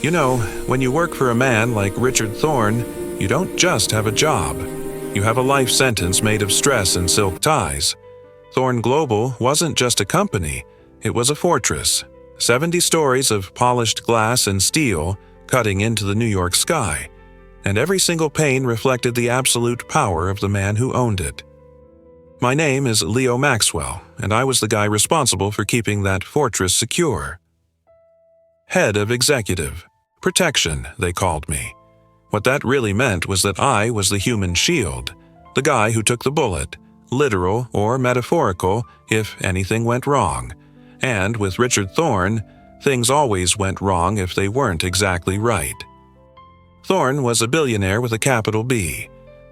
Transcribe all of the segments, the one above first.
You know, when you work for a man like Richard Thorne, you don't just have a job. You have a life sentence made of stress and silk ties. Thorne Global wasn't just a company, it was a fortress. 70 stories of polished glass and steel cutting into the New York sky, and every single pane reflected the absolute power of the man who owned it. My name is Leo Maxwell, and I was the guy responsible for keeping that fortress secure. Head of Executive. Protection, they called me. What that really meant was that I was the human shield, the guy who took the bullet, literal or metaphorical, if anything went wrong. And with Richard Thorne, things always went wrong if they weren't exactly right. Thorne was a billionaire with a capital B,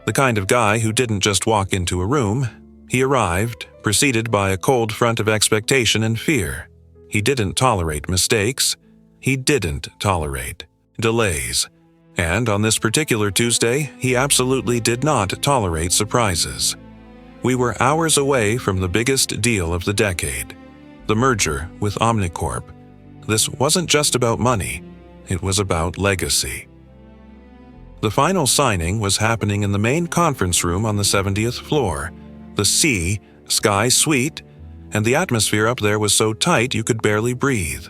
the kind of guy who didn't just walk into a room. He arrived, preceded by a cold front of expectation and fear. He didn't tolerate mistakes. He didn't tolerate delays. And on this particular Tuesday, he absolutely did not tolerate surprises. We were hours away from the biggest deal of the decade, the merger with Omnicorp. This wasn't just about money, it was about legacy. The final signing was happening in the main conference room on the 70th floor, the Sky Suite, and the atmosphere up there was so tight you could barely breathe.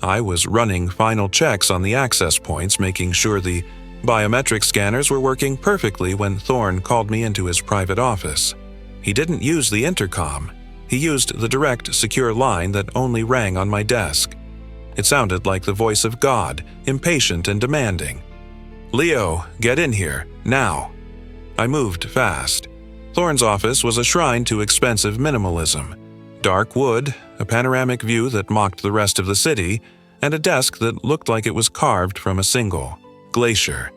I was running final checks on the access points, making sure the biometric scanners were working perfectly when Thorne called me into his private office. He didn't use the intercom. He used the direct, secure line that only rang on my desk. It sounded like the voice of God, impatient and demanding. "Leo, get in here, now." I moved fast. Thorne's office was a shrine to expensive minimalism. Dark wood, a panoramic view that mocked the rest of the city, and a desk that looked like it was carved from a single glacier.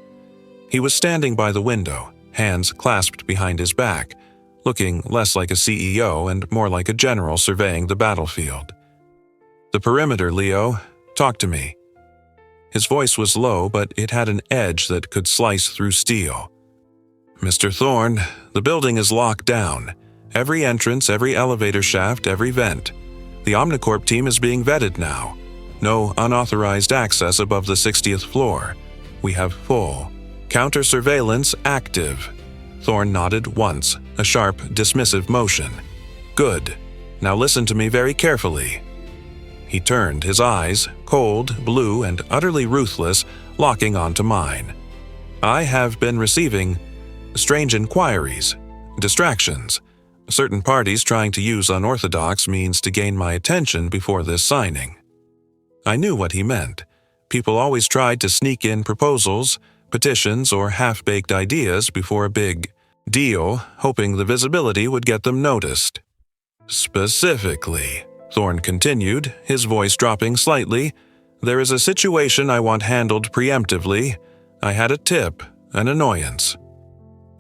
He was standing by the window, hands clasped behind his back, looking less like a CEO and more like a general surveying the battlefield. "The perimeter, Leo. Talk to me." His voice was low, but it had an edge that could slice through steel. "Mr. Thorne, the building is locked down. Every entrance, every elevator shaft, every vent. The Omnicorp team is being vetted now. No unauthorized access above the 60th floor. We have full counter-surveillance active." Thorne nodded once, a sharp, dismissive motion. "Good. Now listen to me very carefully." He turned, his eyes, cold, blue, and utterly ruthless, locking onto mine. "I have been receiving strange inquiries, distractions. Certain parties trying to use unorthodox means to gain my attention before this signing." I knew what he meant. People always tried to sneak in proposals, petitions, or half-baked ideas before a big deal, hoping the visibility would get them noticed. "Specifically," Thorne continued, his voice dropping slightly, "there is a situation I want handled preemptively. I had a tip, an annoyance."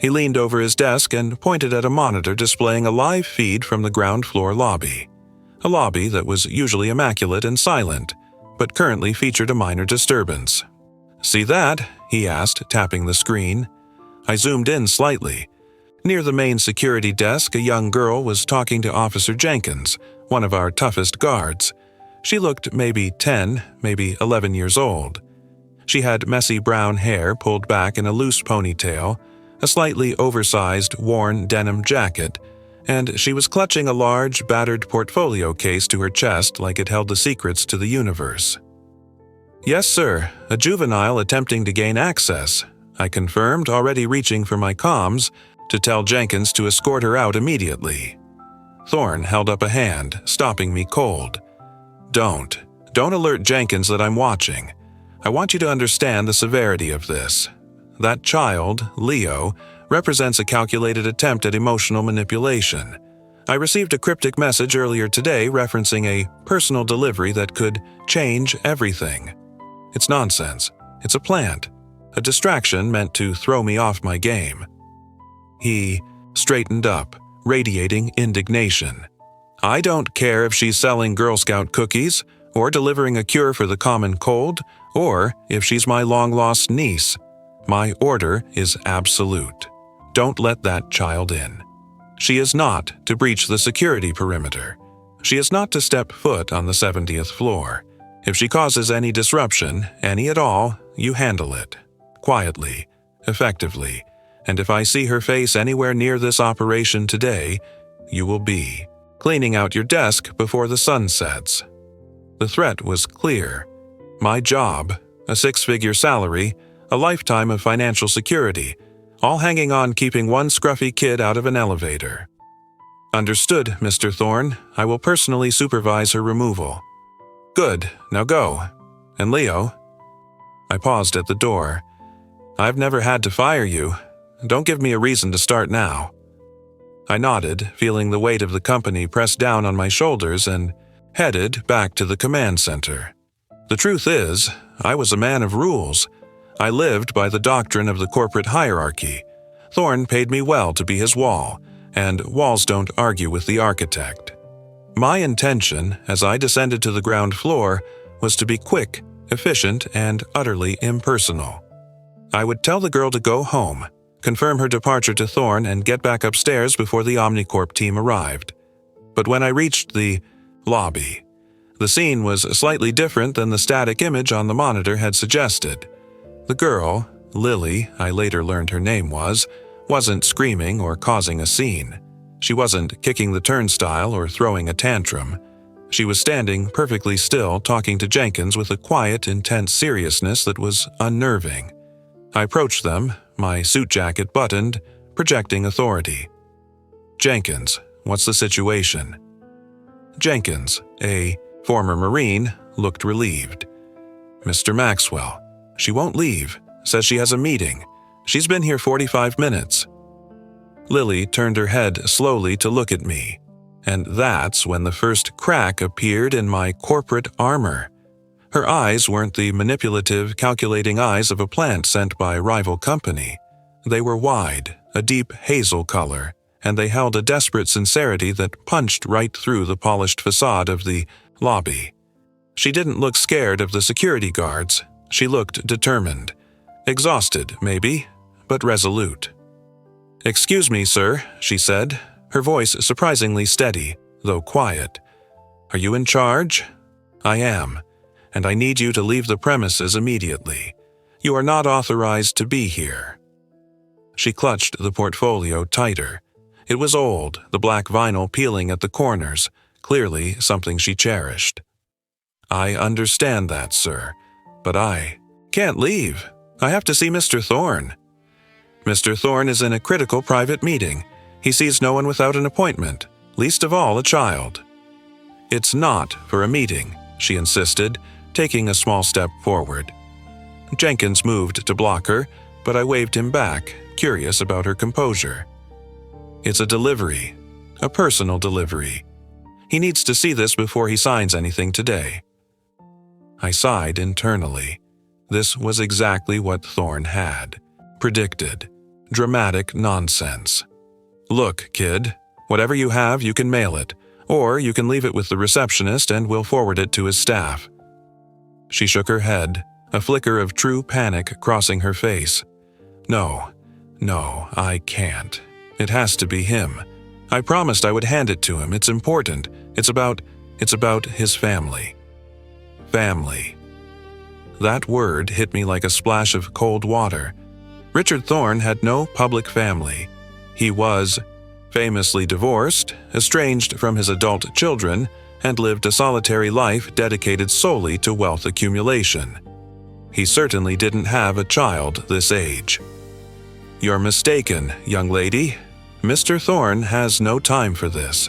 He leaned over his desk and pointed at a monitor displaying a live feed from the ground floor lobby. A lobby that was usually immaculate and silent, but currently featured a minor disturbance. "See that?" he asked, tapping the screen. I zoomed in slightly. Near the main security desk, a young girl was talking to Officer Jenkins, one of our toughest guards. She looked maybe 10, maybe 11 years old. She had messy brown hair pulled back in a loose ponytail, a slightly oversized, worn denim jacket, and she was clutching a large, battered portfolio case to her chest like it held the secrets to the universe. "Yes, sir, a juvenile attempting to gain access," I confirmed, already reaching for my comms to tell Jenkins to escort her out immediately. Thorne held up a hand, stopping me cold. Don't alert Jenkins that I'm watching. I want you to understand the severity of this. That child, Leo, represents a calculated attempt at emotional manipulation. I received a cryptic message earlier today referencing a personal delivery that could change everything. It's nonsense. It's a plant. A distraction meant to throw me off my game. He straightened up, radiating indignation. "I don't care if she's selling Girl Scout cookies, or delivering a cure for the common cold, or if she's my long-lost niece. My order is absolute. Don't let that child in. She is not to breach the security perimeter. She is not to step foot on the 70th floor. If she causes any disruption, any at all, you handle it. Quietly, effectively, and if I see her face anywhere near this operation today, you will be cleaning out your desk before the sun sets. The threat was clear. My job, a six-figure salary, a lifetime of financial security, all hanging on keeping one scruffy kid out of an elevator. Understood, Mr. Thorne. I will personally supervise her removal. Good, now go. And Leo? I paused at the door. I've never had to fire you. Don't give me a reason to start now. I nodded, feeling the weight of the company press down on my shoulders, and headed back to the command center. The truth is, I was a man of rules. I lived by the doctrine of the corporate hierarchy. Thorne paid me well to be his wall, and walls don't argue with the architect. My intention, as I descended to the ground floor, was to be quick, efficient, and utterly impersonal. I would tell the girl to go home, confirm her departure to Thorne, and get back upstairs before the Omnicorp team arrived. But when I reached the lobby, the scene was slightly different than the static image on the monitor had suggested. The girl, Lily, I later learned her name was, wasn't screaming or causing a scene. She wasn't kicking the turnstile or throwing a tantrum. She was standing perfectly still, talking to Jenkins with a quiet, intense seriousness that was unnerving. I approached them, my suit jacket buttoned, projecting authority. Jenkins, what's the situation? Jenkins, a former Marine, looked relieved. Mr. Maxwell, she won't leave, says she has a meeting. She's been here 45 minutes. Lily turned her head slowly to look at me, and that's when the first crack appeared in my corporate armor. Her eyes weren't the manipulative, calculating eyes of a plant sent by a rival company. They were wide, a deep hazel color, and they held a desperate sincerity that punched right through the polished facade of the lobby. She didn't look scared of the security guards. She looked determined. Exhausted, maybe, but resolute. "Excuse me, sir," she said, her voice surprisingly steady, though quiet. "Are you in charge?" "I am, and I need you to leave the premises immediately. You are not authorized to be here." She clutched the portfolio tighter. It was old, the black vinyl peeling at the corners, clearly something she cherished. "I understand that, sir, but I can't leave. I have to see Mr. Thorne." "Mr. Thorne is in a critical private meeting. He sees no one without an appointment, least of all a child." "It's not for a meeting," she insisted, taking a small step forward. Jenkins moved to block her, but I waved him back, curious about her composure. "It's a delivery, a personal delivery. He needs to see this before he signs anything today." I sighed internally. This was exactly what Thorne had predicted. Dramatic nonsense. "Look, kid, whatever you have, you can mail it, or you can leave it with the receptionist and we'll forward it to his staff." She shook her head, a flicker of true panic crossing her face. No, I can't. It has to be him. I promised I would hand it to him. It's important. It's about his family." Family. That word hit me like a splash of cold water. Richard Thorne had no public family. He was famously divorced, estranged from his adult children, and lived a solitary life dedicated solely to wealth accumulation. He certainly didn't have a child this age. "You're mistaken, young lady. Mr. Thorne has no time for this.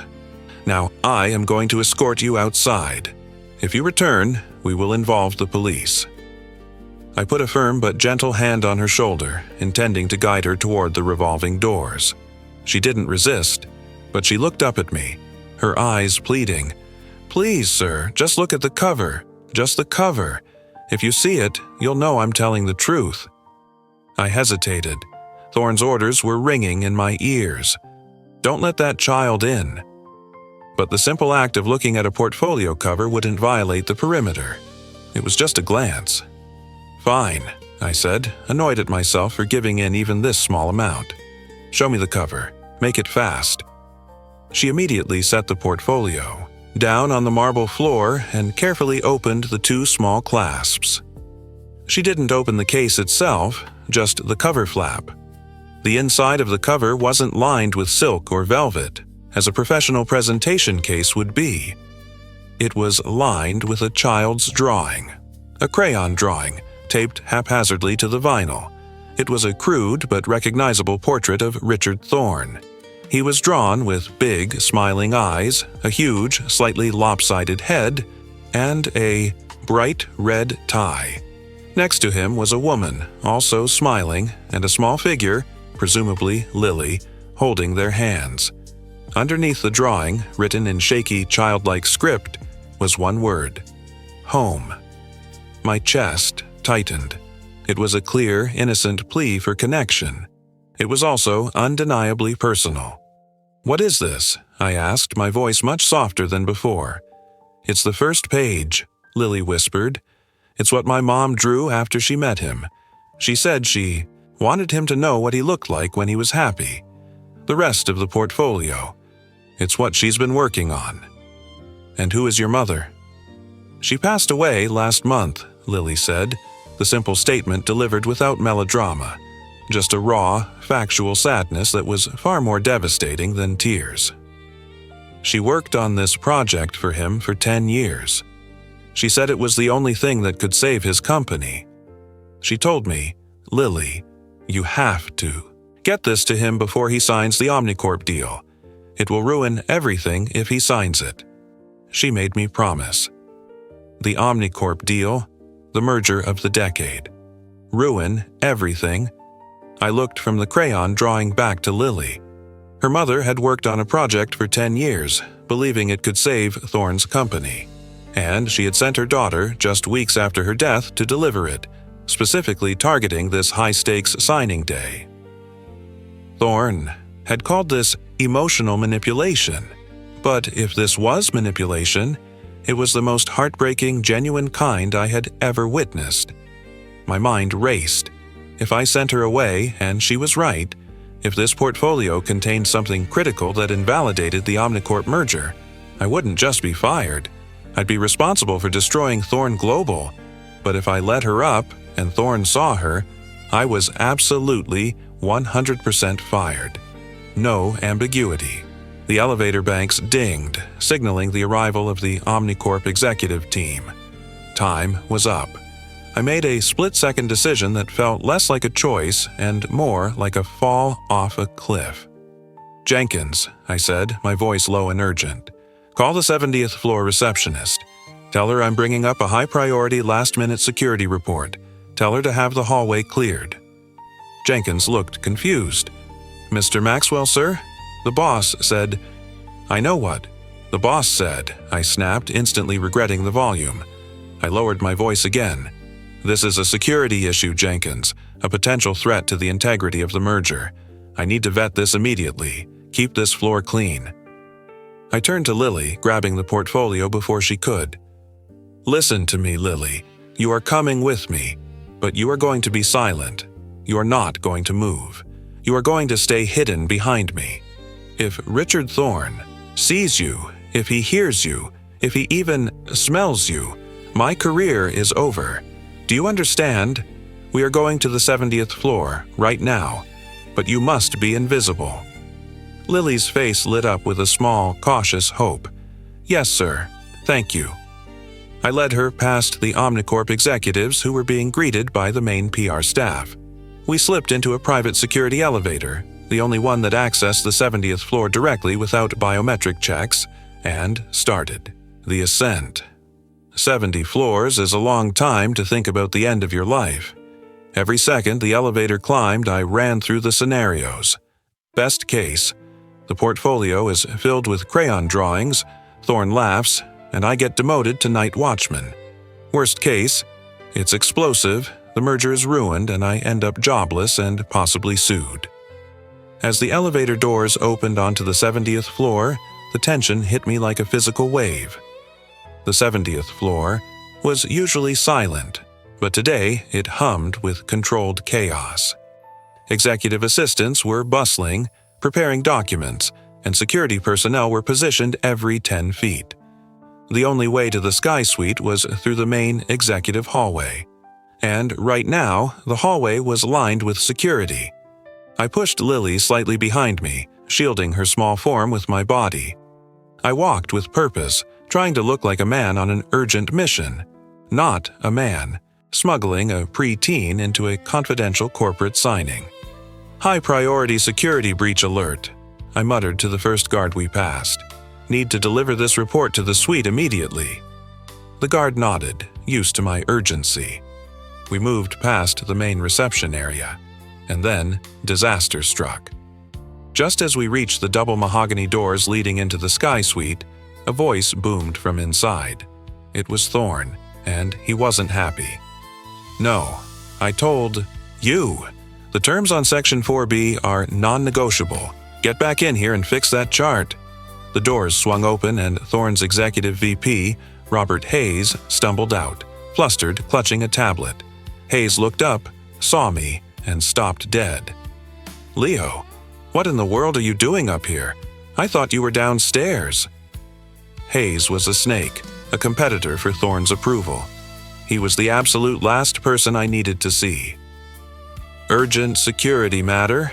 Now, I am going to escort you outside. If you return, we will involve the police." I put a firm but gentle hand on her shoulder, intending to guide her toward the revolving doors. She didn't resist, but she looked up at me, her eyes pleading. "Please, sir, just look at the cover. Just the cover. If you see it, you'll know I'm telling the truth." I hesitated. Thorne's orders were ringing in my ears. Don't let that child in. But the simple act of looking at a portfolio cover wouldn't violate the perimeter. It was just a glance. "Fine," I said, annoyed at myself for giving in even this small amount. "Show me the cover. Make it fast." She immediately set the portfolio. down on the marble floor and carefully opened the two small clasps. She didn't open the case itself, just the cover flap. The inside of the cover wasn't lined with silk or velvet, as a professional presentation case would be. It was lined with a child's drawing, a crayon drawing, taped haphazardly to the vinyl. It was a crude but recognizable portrait of Richard Thorne. He was drawn with big, smiling eyes, a huge, slightly lopsided head, and a bright red tie. Next to him was a woman, also smiling, and a small figure, presumably Lily, holding their hands. Underneath the drawing, written in shaky, childlike script, was one word: home. My chest tightened. It was a clear, innocent plea for connection. It was also undeniably personal. "What is this?" I asked, my voice much softer than before. "It's the first page," Lily whispered. "It's what my mom drew after she met him. She said she wanted him to know what he looked like when he was happy. The rest of the portfolio. It's what she's been working on." "And who is your mother?" "She passed away last month," Lily said, the simple statement delivered without melodrama, just a raw, factual sadness that was far more devastating than tears. "She worked on this project for him for 10 years. She said it was the only thing that could save his company. She told me, 'Lily, you have to get this to him before he signs the Omnicorp deal. It will ruin everything if he signs it.' She made me promise. The Omnicorp deal, the merger of the decade. Ruin everything. I looked from the crayon drawing back to Lily. Her mother had worked on a project for 10 years, believing it could save Thorne's company. And she had sent her daughter just weeks after her death to deliver it, specifically targeting this high-stakes signing day. Thorne had called this emotional manipulation. But if this was manipulation, it was the most heartbreaking, genuine kind I had ever witnessed. My mind raced. If I sent her away, and she was right, if this portfolio contained something critical that invalidated the Omnicorp merger, I wouldn't just be fired. I'd be responsible for destroying Thorne Global. But if I let her up, and Thorne saw her, I was absolutely 100% fired. No ambiguity. The elevator banks dinged, signaling the arrival of the Omnicorp executive team. Time was up. I made a split-second decision that felt less like a choice and more like a fall off a cliff. "Jenkins," I said, my voice low and urgent. "Call the 70th floor receptionist. Tell her I'm bringing up a high-priority last-minute security report. Tell her to have the hallway cleared." Jenkins looked confused. "Mr. Maxwell, sir? The boss said—" "I know what the boss said," I snapped, instantly regretting the volume. I lowered my voice again. "This is a security issue, Jenkins, a potential threat to the integrity of the merger. I need to vet this immediately. Keep this floor clean." I turned to Lily, grabbing the portfolio before she could. "Listen to me, Lily. You are coming with me, but you are going to be silent. You are not going to move. You are going to stay hidden behind me. If Richard Thorne sees you, if he hears you, if he even smells you, my career is over. Do you understand? We are going to the 70th floor, right now, but you must be invisible." Lily's face lit up with a small, cautious hope. "Yes, sir. Thank you." I led her past the Omnicorp executives who were being greeted by the main PR staff. We slipped into a private security elevator, the only one that accessed the 70th floor directly without biometric checks, and started the ascent. 70 floors is a long time to think about the end of your life. Every second the elevator climbed, I ran through the scenarios. Best case, the portfolio is filled with crayon drawings, Thorne laughs, and I get demoted to night watchman. Worst case, it's explosive, the merger is ruined, and I end up jobless and possibly sued. As the elevator doors opened onto the 70th floor, the tension hit me like a physical wave. The 70th floor was usually silent, but today it hummed with controlled chaos. Executive assistants were bustling, preparing documents, and security personnel were positioned every 10 feet. The only way to the Sky Suite was through the main executive hallway. And right now, the hallway was lined with security. I pushed Lily slightly behind me, shielding her small form with my body. I walked with purpose, trying to look like a man on an urgent mission, not a man smuggling a preteen into a confidential corporate signing. High-priority security breach alert, I muttered to the first guard we passed. Need to deliver this report to the suite immediately. The guard nodded, used to my urgency. We moved past the main reception area, and then disaster struck. Just as we reached the double mahogany doors leading into the Sky Suite, a voice boomed from inside. It was Thorn, and he wasn't happy. No, I told you. The terms on Section 4B are non-negotiable. Get back in here and fix that chart. The doors swung open and Thorn's executive VP, Robert Hayes, stumbled out, flustered, clutching a tablet. Hayes looked up, saw me, and stopped dead. Leo, what in the world are you doing up here? I thought you were downstairs. Hayes was a snake, a competitor for Thorn's approval. He was the absolute last person I needed to see. Urgent security matter?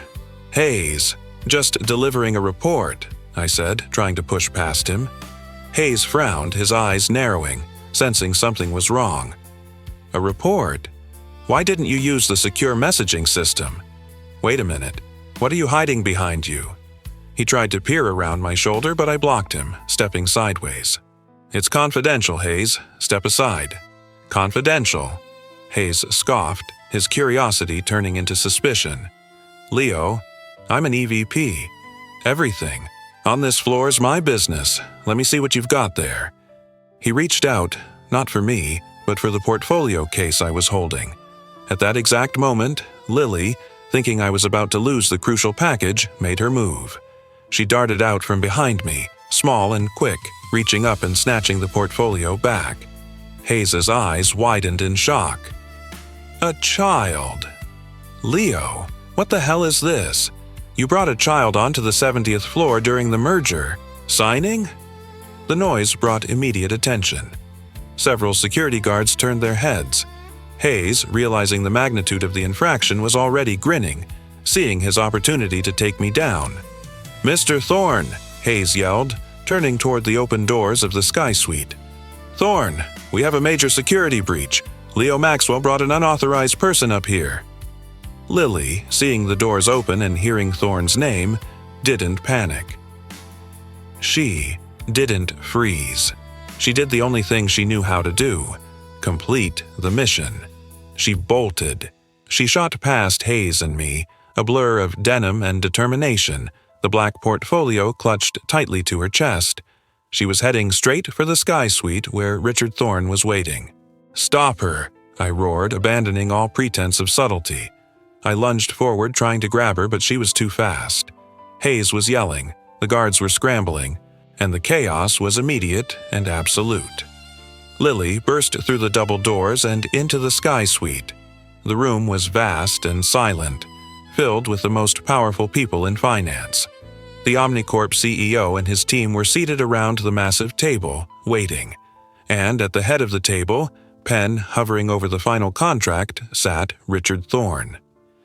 Hayes, just delivering a report, I said, trying to push past him. Hayes frowned, his eyes narrowing, sensing something was wrong. A report? Why didn't you use the secure messaging system? Wait a minute. What are you hiding behind you? He tried to peer around my shoulder, but I blocked him, stepping sideways. It's confidential, Hayes. Step aside. Confidential? Hayes scoffed, his curiosity turning into suspicion. Leo, I'm an EVP. Everything on this floor's my business. Let me see what you've got there. He reached out, not for me, but for the portfolio case I was holding. At that exact moment, Lily, thinking I was about to lose the crucial package, made her move. She darted out from behind me, small and quick, reaching up and snatching the portfolio back. Hayes's eyes widened in shock. A child. Leo, what the hell is this? You brought a child onto the 70th floor during the merger. Signing? The noise brought immediate attention. Several security guards turned their heads. Hayes, realizing the magnitude of the infraction, was already grinning, seeing his opportunity to take me down. Mr. Thorn, Hayes yelled, turning toward the open doors of the Sky Suite. Thorn, we have a major security breach. Leo Maxwell brought an unauthorized person up here. Lily, seeing the doors open and hearing Thorn's name, didn't panic. She didn't freeze. She did the only thing she knew how to do: complete the mission. She bolted. She shot past Hayes and me, a blur of denim and determination, the black portfolio clutched tightly to her chest. She was heading straight for the Sky Suite where Richard Thorn was waiting. Stop her, I roared, abandoning all pretense of subtlety. I lunged forward, trying to grab her, but she was too fast. Hayes was yelling, the guards were scrambling, and the chaos was immediate and absolute. Lily burst through the double doors and into the Sky Suite. The room was vast and silent, filled with the most powerful people in finance. The Omnicorp CEO and his team were seated around the massive table, waiting. And at the head of the table, pen hovering over the final contract, sat Richard Thorn.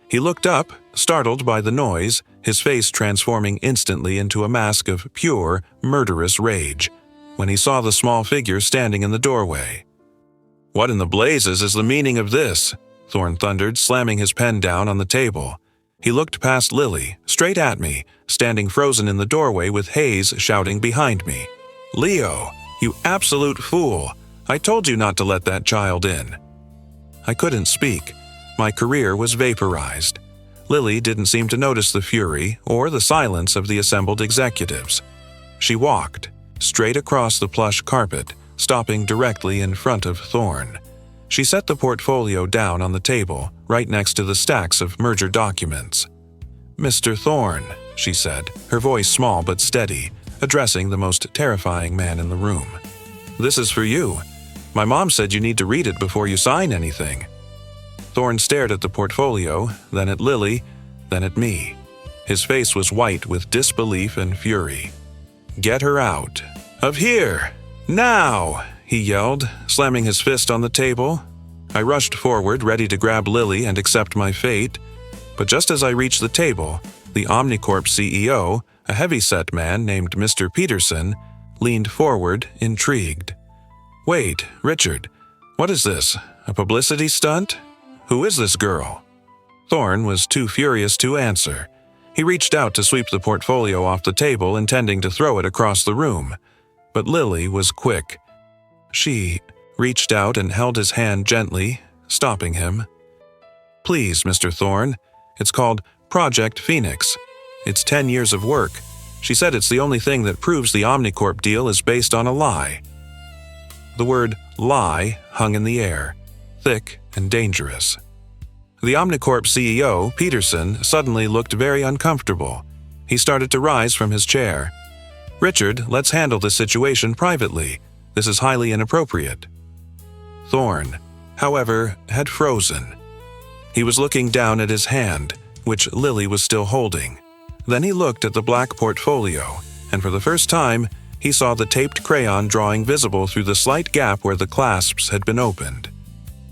He looked up, startled by the noise, his face transforming instantly into a mask of pure, murderous rage, when he saw the small figure standing in the doorway. What in the blazes is the meaning of this? Thorn thundered, slamming his pen down on the table. He looked past Lily, straight at me, standing frozen in the doorway with Hayes shouting behind me. Leo, you absolute fool! I told you not to let that child in. I couldn't speak. My career was vaporized. Lily didn't seem to notice the fury or the silence of the assembled executives. She walked straight across the plush carpet, stopping directly in front of Thorn. She set the portfolio down on the table, right next to the stacks of merger documents. Mr. Thorn, she said, her voice small but steady, addressing the most terrifying man in the room. This is for you. My mom said you need to read it before you sign anything. Thorn stared at the portfolio, then at Lily, then at me. His face was white with disbelief and fury. Get her out. Of here! "Now!" he yelled, slamming his fist on the table. I rushed forward, ready to grab Lily and accept my fate. But just as I reached the table, the Omnicorp CEO, a heavy-set man named Mr. Peterson, leaned forward, intrigued. "Wait, Richard, what is this? A publicity stunt? Who is this girl?" Thorne was too furious to answer. He reached out to sweep the portfolio off the table, intending to throw it across the room. But Lily was quick. She reached out and held his hand gently, stopping him. "Please, Mr. Thorne, it's called Project Phoenix. It's 10 years of work. She said it's the only thing that proves the Omnicorp deal is based on a lie." The word lie hung in the air, thick and dangerous. The Omnicorp CEO, Peterson, suddenly looked very uncomfortable. He started to rise from his chair. "Richard, let's handle this situation privately. This is highly inappropriate." Thorne, however, had frozen. He was looking down at his hand, which Lily was still holding. Then he looked at the black portfolio, and for the first time, he saw the taped crayon drawing visible through the slight gap where the clasps had been opened.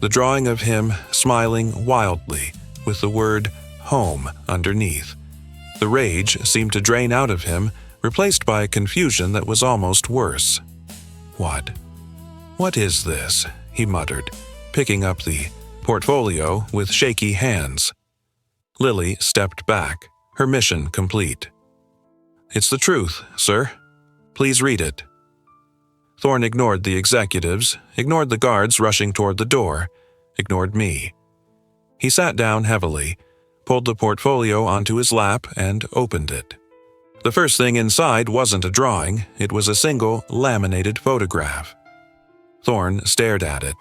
The drawing of him smiling wildly, with the word home underneath. The rage seemed to drain out of him, replaced by a confusion that was almost worse. What is this?" he muttered, picking up the portfolio with shaky hands. Lily stepped back, her mission complete. "It's the truth, sir. Please read it." Thorne ignored the executives, ignored the guards rushing toward the door, ignored me. He sat down heavily, pulled the portfolio onto his lap, and opened it. The first thing inside wasn't a drawing, it was a single laminated photograph. Thorne stared at it.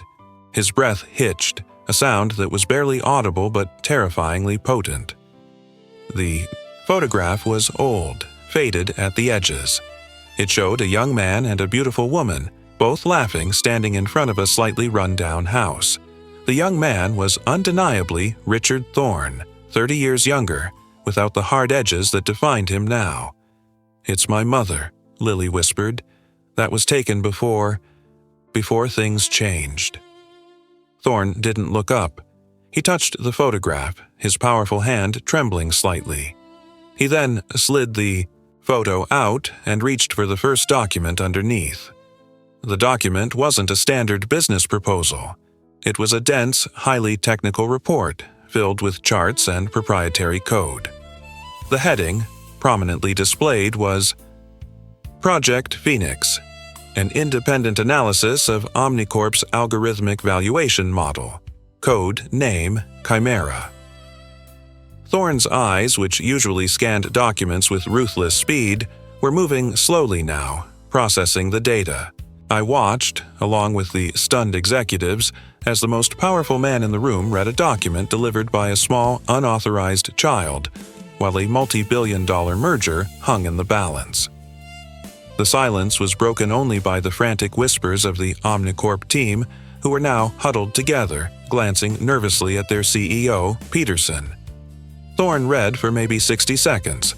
His breath hitched, a sound that was barely audible but terrifyingly potent. The photograph was old, faded at the edges. It showed a young man and a beautiful woman, both laughing, standing in front of a slightly run-down house. The young man was undeniably Richard Thorne, 30 years younger, without the hard edges that defined him now. "It's my mother," Lily whispered. "That was taken before things changed." Thorne didn't look up. He touched the photograph, his powerful hand trembling slightly. He then slid the photo out and reached for the first document underneath. The document wasn't a standard business proposal. It was a dense, highly technical report, filled with charts and proprietary code. The heading, prominently displayed, was Project Phoenix, an independent analysis of Omnicorp's algorithmic valuation model, code name Chimera. Thorne's eyes, which usually scanned documents with ruthless speed, were moving slowly now, processing the data. I watched, along with the stunned executives, as the most powerful man in the room read a document delivered by a small, unauthorized child, while a multi-billion-dollar merger hung in the balance. The silence was broken only by the frantic whispers of the Omnicorp team, who were now huddled together, glancing nervously at their CEO, Peterson. Thorne read for maybe 60 seconds,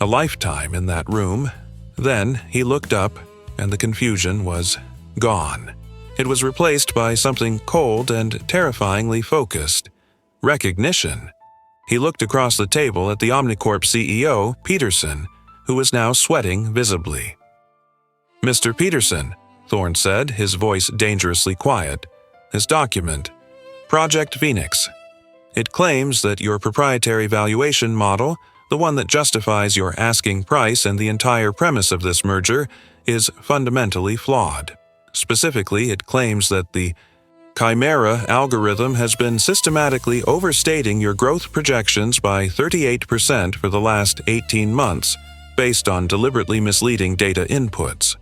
a lifetime in that room. Then he looked up, and the confusion was gone. It was replaced by something cold and terrifyingly focused. Recognition. He looked across the table at the Omnicorp CEO, Peterson, who was now sweating visibly. "Mr. Peterson," Thorne said, his voice dangerously quiet, "this document, Project Phoenix. It claims that your proprietary valuation model, the one that justifies your asking price and the entire premise of this merger, is fundamentally flawed. Specifically, it claims that the Chimera algorithm has been systematically overstating your growth projections by 38% for the last 18 months, based on deliberately misleading data inputs."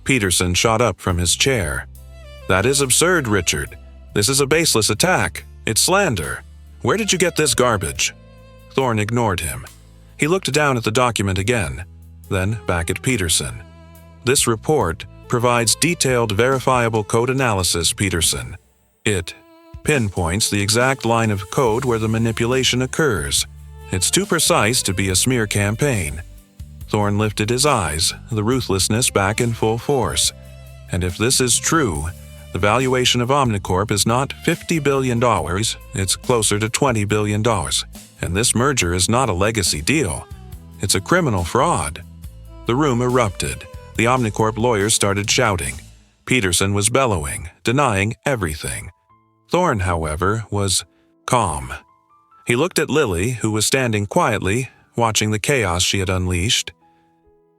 Peterson shot up from his chair. "That is absurd, Richard. This is a baseless attack. It's slander. Where did you get this garbage?" Thorne ignored him. He looked down at the document again, then back at Peterson. "This report provides detailed verifiable code analysis, Peterson. It pinpoints the exact line of code where the manipulation occurs. It's too precise to be a smear campaign." Thorne lifted his eyes, the ruthlessness back in full force. And if this is true, the valuation of Omnicorp is not $50 billion, it's closer to $20 billion. And this merger is not a legacy deal. It's a criminal fraud. The room erupted. The Omnicorp lawyers started shouting. Peterson was bellowing, denying everything. Thorne, however, was calm. He looked at Lily, who was standing quietly, watching the chaos she had unleashed.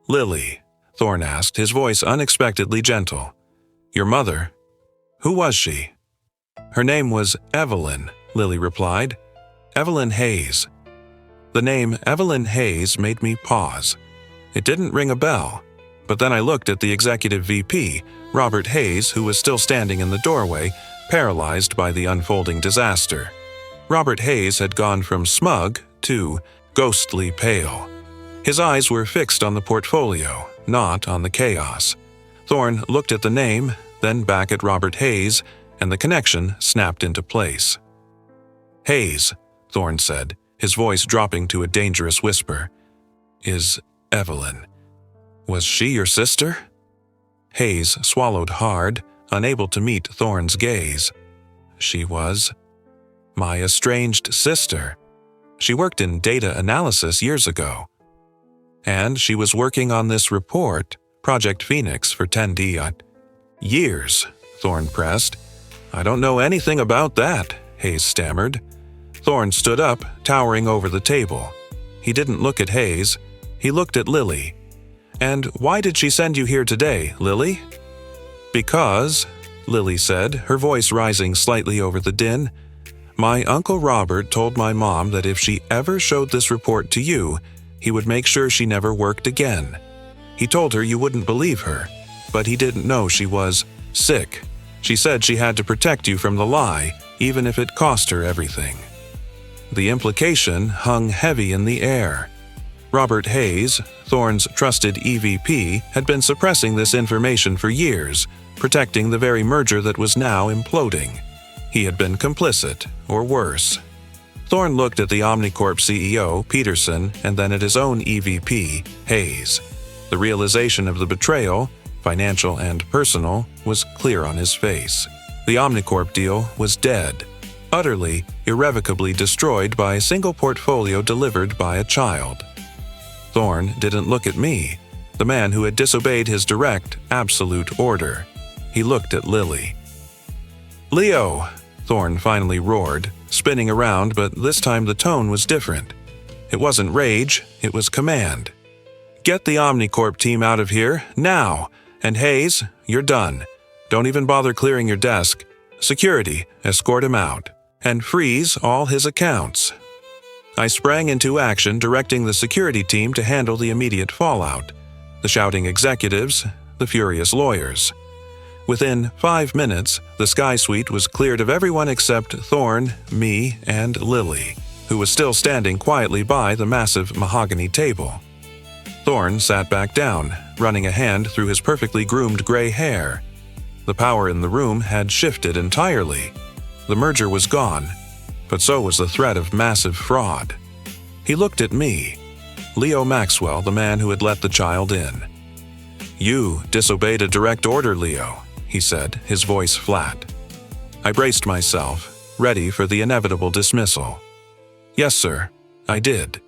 "Lily," Thorne asked, his voice unexpectedly gentle. "Your mother? Who was she?" "Her name was Evelyn," Lily replied. "Evelyn Hayes." The name Evelyn Hayes made me pause. It didn't ring a bell, but then I looked at the executive VP, Robert Hayes, who was still standing in the doorway, paralyzed by the unfolding disaster. Robert Hayes had gone from smug to ghostly pale. His eyes were fixed on the portfolio, not on the chaos. Thorne looked at the name, then back at Robert Hayes, and the connection snapped into place. "Hayes," Thorne said, his voice dropping to a dangerous whisper, "is Evelyn. Was she your sister?" Hayes swallowed hard, unable to meet Thorne's gaze. "She was my estranged sister. She worked in data analysis years ago. And she was working on this report, Project Phoenix, for 10D. Years," Thorne pressed. "I don't know anything about that," Hayes stammered. Thorne stood up, towering over the table. He didn't look at Hayes. He looked at Lily. "And why did she send you here today, Lily?" "Because," Lily said, her voice rising slightly over the din, "my Uncle Robert told my mom that if she ever showed this report to you, he would make sure she never worked again. He told her you wouldn't believe her, but he didn't know she was sick. She said she had to protect you from the lie, even if it cost her everything." The implication hung heavy in the air. Robert Hayes, Thorne's trusted EVP, had been suppressing this information for years, protecting the very merger that was now imploding. He had been complicit, or worse. Thorne looked at the Omnicorp CEO, Peterson, and then at his own EVP, Hayes. The realization of the betrayal, financial and personal, was clear on his face. The Omnicorp deal was dead, utterly, irrevocably destroyed by a single portfolio delivered by a child. Thorne didn't look at me, the man who had disobeyed his direct, absolute order. He looked at Lily. "Leo!" Thorne finally roared, spinning around, but this time the tone was different. It wasn't rage, it was command. "Get the Omnicorp team out of here, now! And Hayes, you're done. Don't even bother clearing your desk. Security, escort him out. And freeze all his accounts." I sprang into action, directing the security team to handle the immediate fallout. The shouting executives, the furious lawyers. Within 5 minutes, the Sky Suite was cleared of everyone except Thorne, me, and Lily, who was still standing quietly by the massive mahogany table. Thorne sat back down, running a hand through his perfectly groomed gray hair. The power in the room had shifted entirely. The merger was gone, but so was the threat of massive fraud. He looked at me, Leo Maxwell, the man who had let the child in. "You disobeyed a direct order, Leo," he said, his voice flat. I braced myself, ready for the inevitable dismissal. "Yes, sir, I did."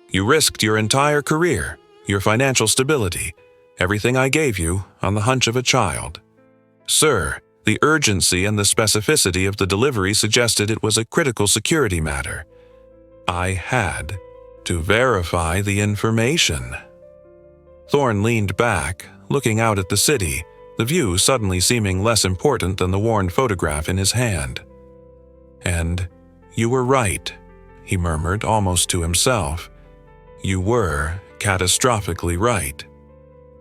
"You risked your entire career, your financial stability, everything I gave you on the hunch of a child." "Sir, the urgency and the specificity of the delivery suggested it was a critical security matter. I had to verify the information." Thorne leaned back, looking out at the city, the view suddenly seeming less important than the worn photograph in his hand. "And you were right," he murmured almost to himself. "You were catastrophically right."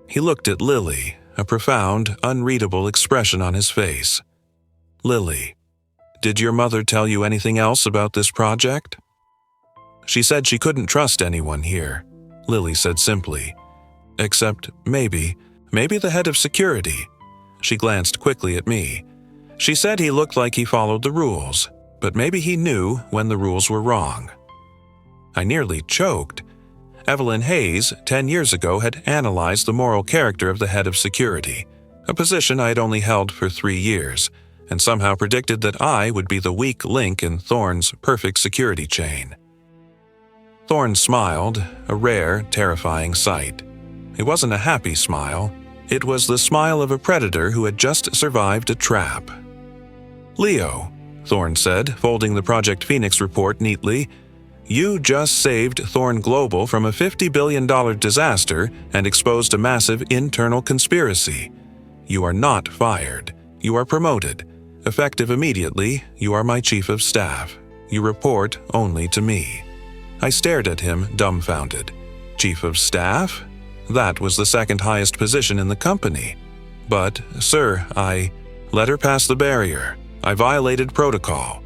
He looked at Lily, a profound, unreadable expression on his face. "Lily, did your mother tell you anything else about this project?" "She said she couldn't trust anyone here," Lily said simply. "Except maybe the head of security." She glanced quickly at me. "She said he looked like he followed the rules, but maybe he knew when the rules were wrong." I nearly choked. Evelyn Hayes, 10 years ago, had analyzed the moral character of the head of security. a position I had only held for 3 years, and somehow predicted that I would be the weak link in Thorne's perfect security chain. Thorne smiled, a rare, terrifying sight. It wasn't a happy smile. It was the smile of a predator who had just survived a trap. "Leo," Thorne said, folding the Project Phoenix report neatly, "you just saved Thorne Global from a $50 billion disaster and exposed a massive internal conspiracy. You are not fired. You are promoted. Effective immediately, you are my chief of staff. You report only to me." I stared at him, dumbfounded. Chief of staff? That was the second highest position in the company. "But, sir, I let her pass the barrier. I violated protocol."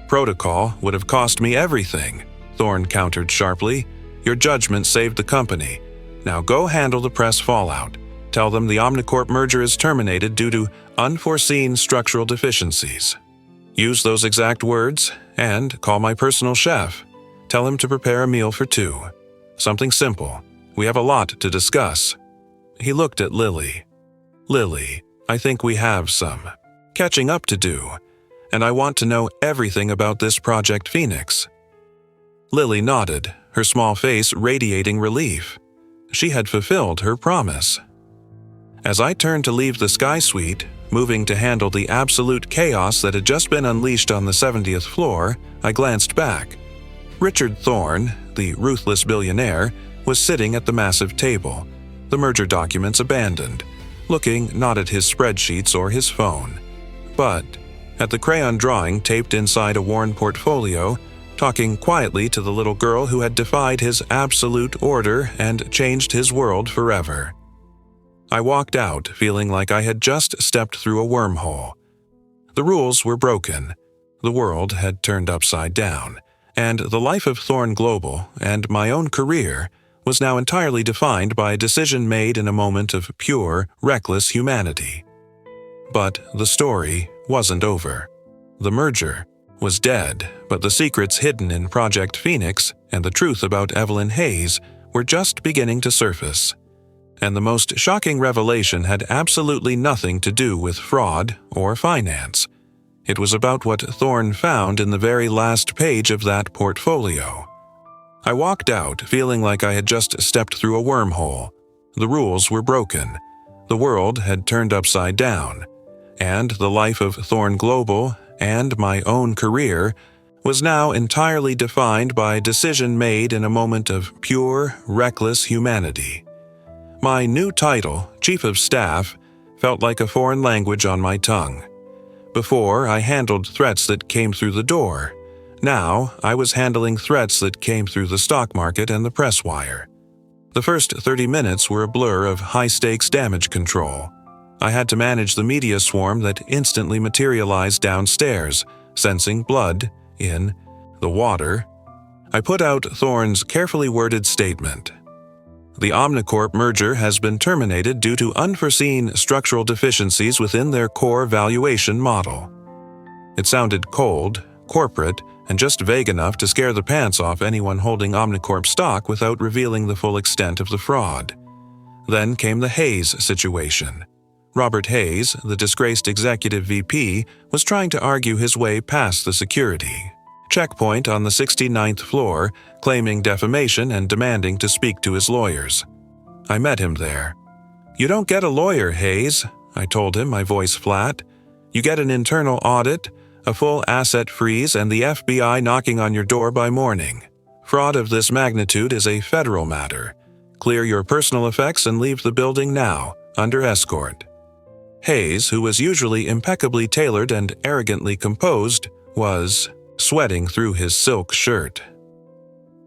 "Protocol would have cost me everything," Thorne countered sharply. "Your judgment saved the company. Now go handle the press fallout. Tell them the Omnicorp merger is terminated due to unforeseen structural deficiencies. Use those exact words, and call my personal chef. Tell him to prepare a meal for 2. Something simple. We have a lot to discuss." He looked at Lily. "Lily, I think we have some catching up to do, and I want to know everything about this Project Phoenix." Lily nodded, her small face radiating relief. She had fulfilled her promise. As I turned to leave the Sky Suite, moving to handle the absolute chaos that had just been unleashed on the 70th floor, I glanced back. Richard Thorne, the ruthless billionaire, was sitting at the massive table, the merger documents abandoned, looking not at his spreadsheets or his phone, but at the crayon drawing taped inside a worn portfolio, talking quietly to the little girl who had defied his absolute order and changed his world forever. I walked out feeling like I had just stepped through a wormhole. The rules were broken. The world had turned upside down, and the life of Thorne Global and my own career was now entirely defined by a decision made in a moment of pure, reckless humanity. But the story wasn't over. The merger was dead, but the secrets hidden in Project Phoenix and the truth about Evelyn Hayes were just beginning to surface. And the most shocking revelation had absolutely nothing to do with fraud or finance. It was about what Thorne found in the very last page of that portfolio. I walked out feeling like I had just stepped through a wormhole. The rules were broken. The world had turned upside down. And the life of Thorne Global and my own career was now entirely defined by a decision made in a moment of pure, reckless humanity. My new title, Chief of Staff, felt like a foreign language on my tongue. Before, I handled threats that came through the door. Now, I was handling threats that came through the stock market and the press wire. The first 30 minutes were a blur of high-stakes damage control. I had to manage the media swarm that instantly materialized downstairs, sensing blood in the water. I put out Thorne's carefully worded statement. The Omnicorp merger has been terminated due to unforeseen structural deficiencies within their core valuation model. It sounded cold, corporate, and just vague enough to scare the pants off anyone holding Omnicorp stock without revealing the full extent of the fraud. Then came the Hayes situation. Robert Hayes, the disgraced executive VP, was trying to argue his way past the security checkpoint on the 69th floor, claiming defamation and demanding to speak to his lawyers. I met him there. "You don't get a lawyer, Hayes," I told him, my voice flat. "You get an internal audit, a full asset freeze, and the FBI knocking on your door by morning. Fraud of this magnitude is a federal matter. Clear your personal effects and leave the building now, under escort." Hayes, who was usually impeccably tailored and arrogantly composed, was sweating through his silk shirt.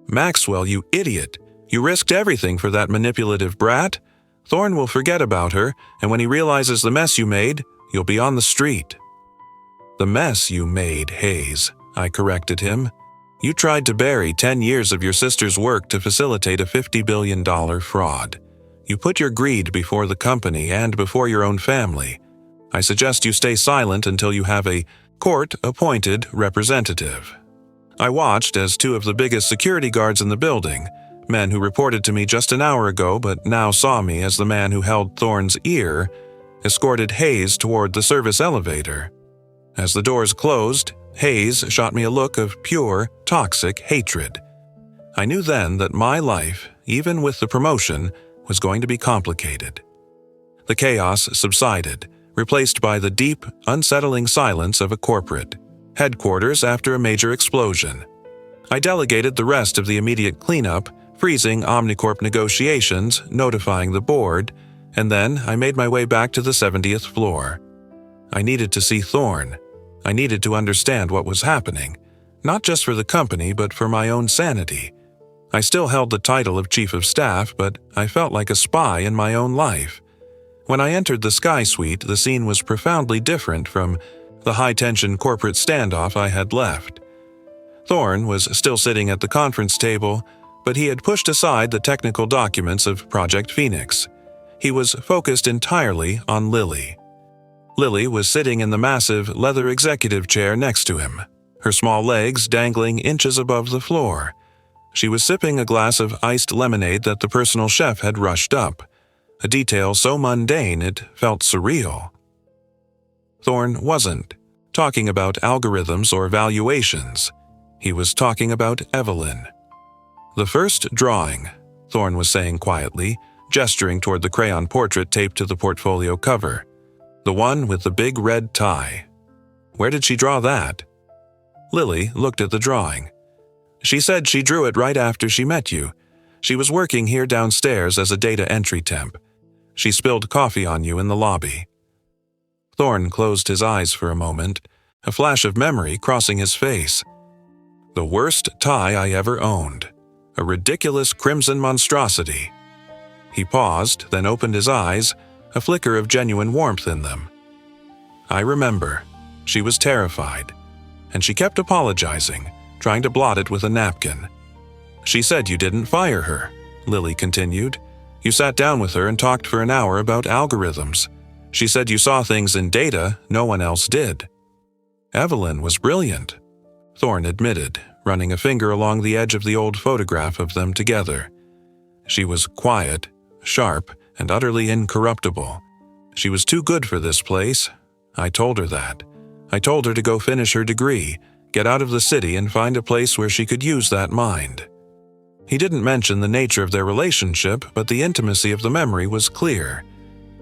"Maxwell, you idiot! You risked everything for that manipulative brat. Thorne will forget about her, and when he realizes the mess you made, you'll be on the street." "The mess you made, Hayes," I corrected him. "You tried to bury 10 years of your sister's work to facilitate a $50 billion fraud. You put your greed before the company and before your own family. I suggest you stay silent until you have a court-appointed representative." I watched as 2 of the biggest security guards in the building, men who reported to me just an hour ago but now saw me as the man who held Thorne's ear, escorted Hayes toward the service elevator. As the doors closed, Hayes shot me a look of pure, toxic hatred. I knew then that my life, even with the promotion, was going to be complicated. The chaos subsided, replaced by the deep, unsettling silence of a corporate headquarters after a major explosion. I delegated the rest of the immediate cleanup, freezing Omnicorp negotiations, notifying the board, and then I made my way back to the 70th floor. I needed to see Thorne. I needed to understand what was happening, not just for the company but for my own sanity. I still held the title of Chief of Staff, but I felt like a spy in my own life. When I entered the Sky Suite, the scene was profoundly different from the high-tension corporate standoff I had left. Thorne was still sitting at the conference table, but he had pushed aside the technical documents of Project Phoenix. He was focused entirely on Lily. Lily was sitting in the massive leather executive chair next to him, her small legs dangling inches above the floor. She was sipping a glass of iced lemonade that the personal chef had rushed up, a detail so mundane it felt surreal. Thorne wasn't talking about algorithms or valuations. He was talking about Evelyn. "The first drawing," Thorne was saying quietly, gesturing toward the crayon portrait taped to the portfolio cover. "The one with the big red tie. Where did she draw that?" Lily looked at the drawing. "She said she drew it right after she met you. She was working here downstairs as a data entry temp. She spilled coffee on you in the lobby." Thorne closed his eyes for a moment, a flash of memory crossing his face. The worst tie I ever owned. A ridiculous crimson monstrosity. He paused, then opened his eyes, a flicker of genuine warmth in them. "I remember. She was terrified. And she kept apologizing, trying to blot it with a napkin. She said you didn't fire her," Lily continued. "You sat down with her and talked for an hour about algorithms. She said you saw things in data no one else did." "Evelyn was brilliant," Thorne admitted, running a finger along the edge of the old photograph of them together. "She was quiet, sharp, and utterly incorruptible. She was too good for this place. I told her that. I told her to go finish her degree, get out of the city and find a place where she could use that mind." He didn't mention the nature of their relationship, but the intimacy of the memory was clear.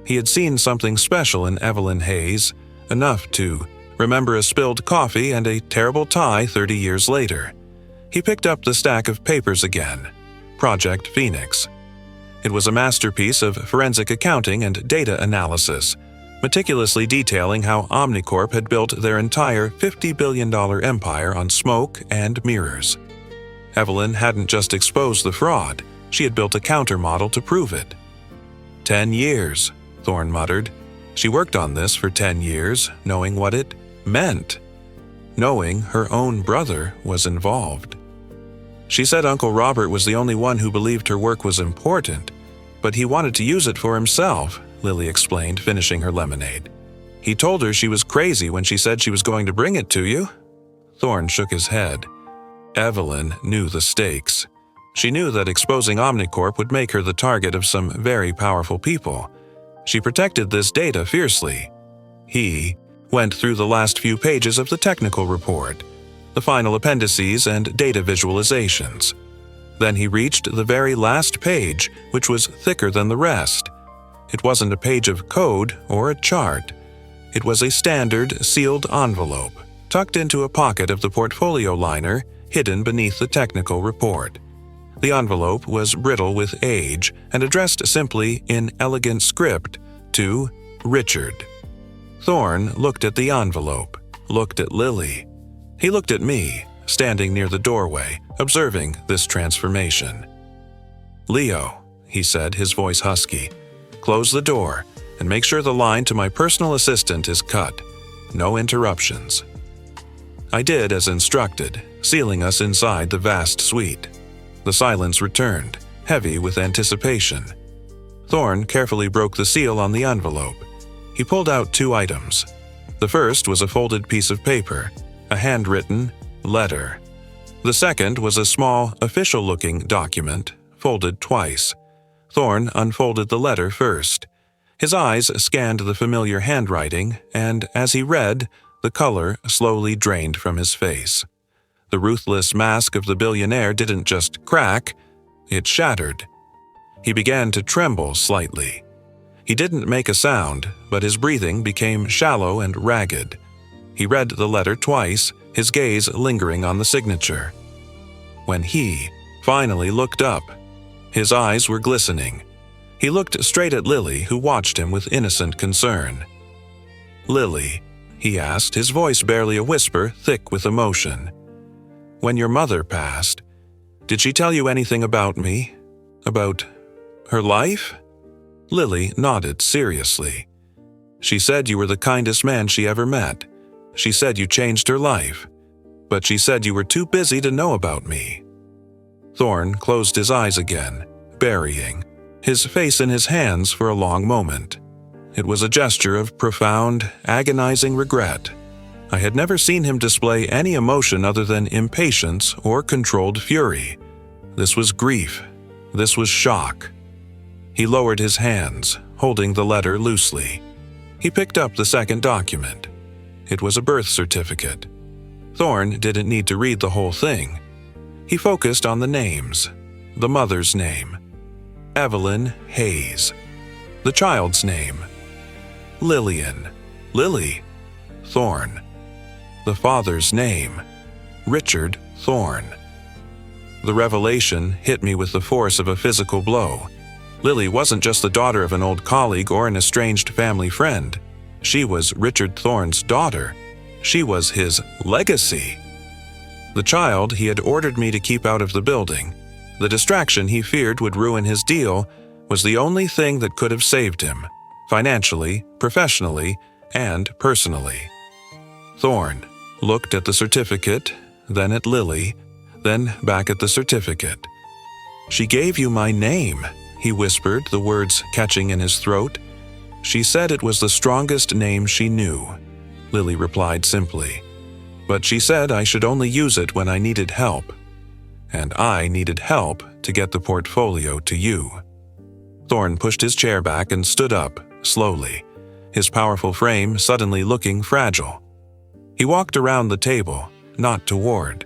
He had seen something special in Evelyn Hayes, enough to remember a spilled coffee and a terrible tie 30 years later. He picked up the stack of papers again. Project Phoenix. It was a masterpiece of forensic accounting and data analysis, meticulously detailing how Omnicorp had built their entire $50 billion empire on smoke and mirrors. Evelyn hadn't just exposed the fraud, she had built a countermodel to prove it. 10 years, Thorne muttered. She worked on this for 10 years, knowing what it meant. Knowing her own brother was involved. She said Uncle Robert was the only one who believed her work was important, but he wanted to use it for himself, Lily explained, finishing her lemonade. He told her she was crazy when she said she was going to bring it to you. Thorne shook his head. Evelyn knew the stakes. She knew that exposing Omnicorp would make her the target of some very powerful people. She protected this data fiercely. He went through the last few pages of the technical report, the final appendices and data visualizations. Then he reached the very last page, which was thicker than the rest. It wasn't a page of code or a chart. It was a standard sealed envelope, tucked into a pocket of the portfolio liner, hidden beneath the technical report. The envelope was brittle with age and addressed simply in elegant script to Richard. Thorne looked at the envelope, looked at Lily. He looked at me, standing near the doorway, observing this transformation. "Leo," he said, his voice husky, "close the door and make sure the line to my personal assistant is cut. No interruptions." I did as instructed, sealing us inside the vast suite. The silence returned, heavy with anticipation. Thorne carefully broke the seal on the envelope. He pulled out 2 items. The first was a folded piece of paper, a handwritten letter. The second was a small, official-looking document, folded twice. Thorne unfolded the letter first. His eyes scanned the familiar handwriting, and as he read, the color slowly drained from his face. The ruthless mask of the billionaire didn't just crack, it shattered. He began to tremble slightly. He didn't make a sound, but his breathing became shallow and ragged. He read the letter twice, his gaze lingering on the signature. When he finally looked up, his eyes were glistening. He looked straight at Lily, who watched him with innocent concern. "Lily," he asked, his voice barely a whisper, thick with emotion. "When your mother passed, did she tell you anything about me? About her life?" Lily nodded seriously. "She said you were the kindest man she ever met. She said you changed her life. But she said you were too busy to know about me." Thorne closed his eyes again, burying his face in his hands for a long moment. It was a gesture of profound, agonizing regret. I had never seen him display any emotion other than impatience or controlled fury. This was grief. This was shock. He lowered his hands, holding the letter loosely. He picked up the second document. It was a birth certificate. Thorne didn't need to read the whole thing. He focused on the names. The mother's name, Evelyn Hayes. The child's name, Lillian. Lily. Thorne. The father's name, Richard Thorne. The revelation hit me with the force of a physical blow. Lily wasn't just the daughter of an old colleague or an estranged family friend. She was Richard Thorne's daughter. She was his legacy. The child he had ordered me to keep out of the building, the distraction he feared would ruin his deal, was the only thing that could have saved him, financially, professionally, and personally. Thorne looked at the certificate, then at Lily, then back at the certificate. "She gave you my name," he whispered, the words catching in his throat. "She said it was the strongest name she knew," Lily replied simply. "But she said I should only use it when I needed help. And I needed help to get the portfolio to you." Thorne pushed his chair back and stood up, slowly, his powerful frame suddenly looking fragile. He walked around the table, not toward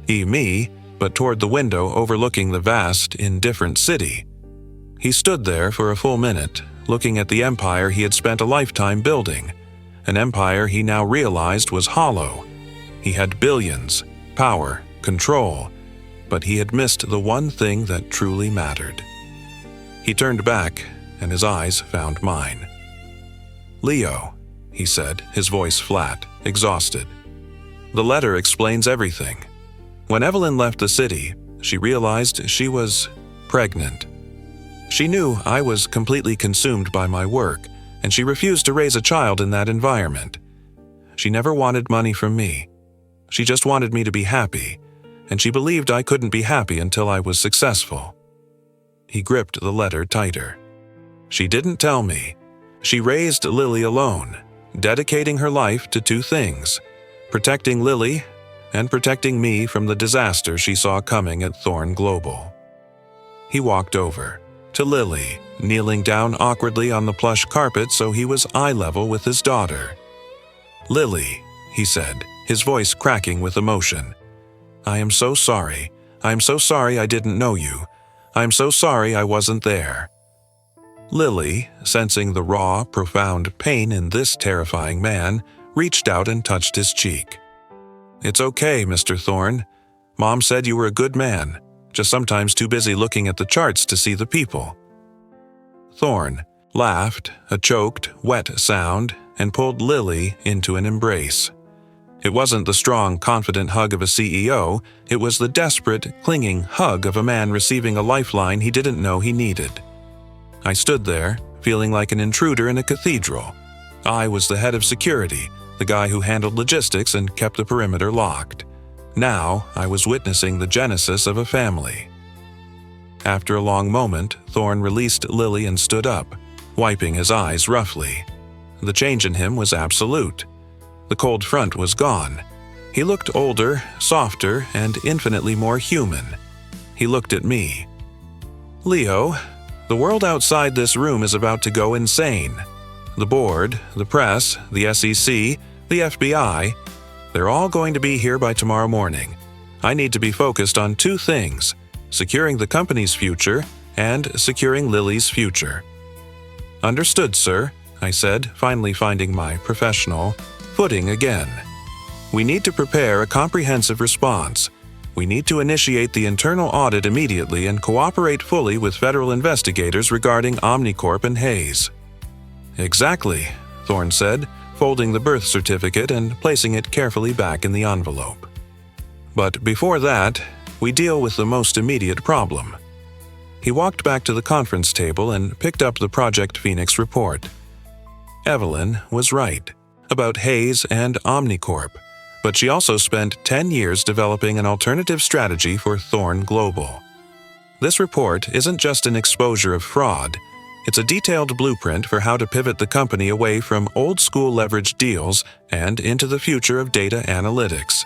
me, but toward the window overlooking the vast, indifferent city. He stood there for a full minute, looking at the empire he had spent a lifetime building, an empire he now realized was hollow. He had billions, power, control, but he had missed the one thing that truly mattered. He turned back, and his eyes found mine. "Leo," he said, his voice flat, exhausted. "The letter explains everything. When Evelyn left the city, she realized she was pregnant. She knew I was completely consumed by my work, and she refused to raise a child in that environment. She never wanted money from me. She just wanted me to be happy, and she believed I couldn't be happy until I was successful." He gripped the letter tighter. "She didn't tell me. She raised Lily alone, dedicating her life to two things: protecting Lily and protecting me from the disaster she saw coming at Thorne Global." He walked over to Lily, kneeling down awkwardly on the plush carpet so he was eye level with his daughter. "Lily," he said, his voice cracking with emotion. "I am so sorry. I am so sorry I didn't know you. I am so sorry I wasn't there." Lily, sensing the raw, profound pain in this terrifying man, reached out and touched his cheek. "It's okay, Mr. Thorne. Mom said you were a good man, just sometimes too busy looking at the charts to see the people." Thorne laughed, a choked, wet sound, and pulled Lily into an embrace. It wasn't the strong, confident hug of a CEO, it was the desperate, clinging hug of a man receiving a lifeline he didn't know he needed. I stood there, feeling like an intruder in a cathedral. I was the head of security, the guy who handled logistics and kept the perimeter locked. Now, I was witnessing the genesis of a family. After a long moment, Thorne released Lily and stood up, wiping his eyes roughly. The change in him was absolute. The cold front was gone. He looked older, softer, and infinitely more human. He looked at me. "Leo," The world outside this room is about to go insane. The board, the press, the SEC, the FBI, they're all going to be here by tomorrow morning. I need to be focused on two things: securing the company's future and securing Lily's future. Understood, sir, I said, finally finding my professional footing again. We need to prepare a comprehensive response. We need to initiate the internal audit immediately and cooperate fully with federal investigators regarding Omnicorp and Hayes. Exactly, Thorne said, folding the birth certificate and placing it carefully back in the envelope. But before that, we deal with the most immediate problem. He walked back to the conference table and picked up the Project Phoenix report. Evelyn was right about Hayes and Omnicorp, but she also spent 10 years developing an alternative strategy for Thorne Global. This report isn't just an exposure of fraud, it's a detailed blueprint for how to pivot the company away from old-school leveraged deals and into the future of data analytics.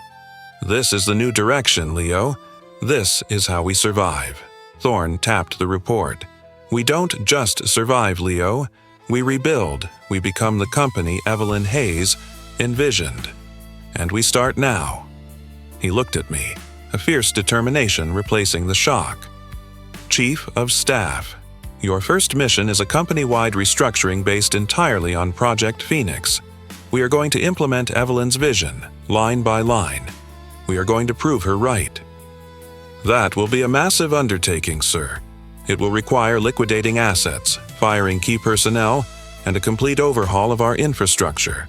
This is the new direction, Leo. This is how we survive. Thorne tapped the report. We don't just survive, Leo. We rebuild. We become the company Evelyn Hayes envisioned. And we start now. He looked at me, a fierce determination replacing the shock. Chief of Staff, your first mission is a company-wide restructuring based entirely on Project Phoenix. We are going to implement Evelyn's vision, line by line. We are going to prove her right. That will be a massive undertaking, sir. It will require liquidating assets, firing key personnel, and a complete overhaul of our infrastructure.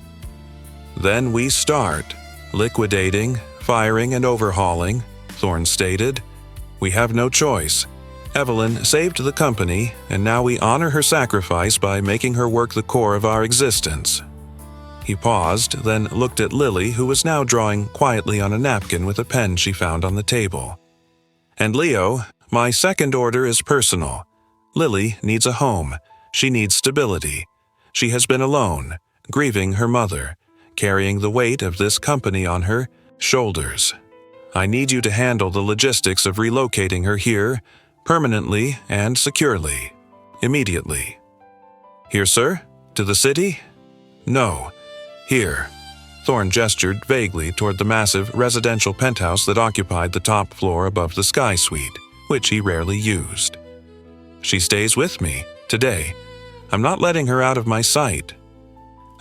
Then we start. Liquidating, firing, and overhauling, Thorne stated. We have no choice. Evelyn saved the company, and now we honor her sacrifice by making her work the core of our existence. He paused, then looked at Lily, who was now drawing quietly on a napkin with a pen she found on the table. And Leo, my second order is personal. Lily needs a home. She needs stability. She has been alone, grieving her mother, carrying the weight of this company on her shoulders. I need you to handle the logistics of relocating her here, permanently and securely, immediately. Here, sir? To the city? No. Here. Thorne gestured vaguely toward the massive residential penthouse that occupied the top floor above the Sky Suite, which he rarely used. She stays with me, today. I'm not letting her out of my sight.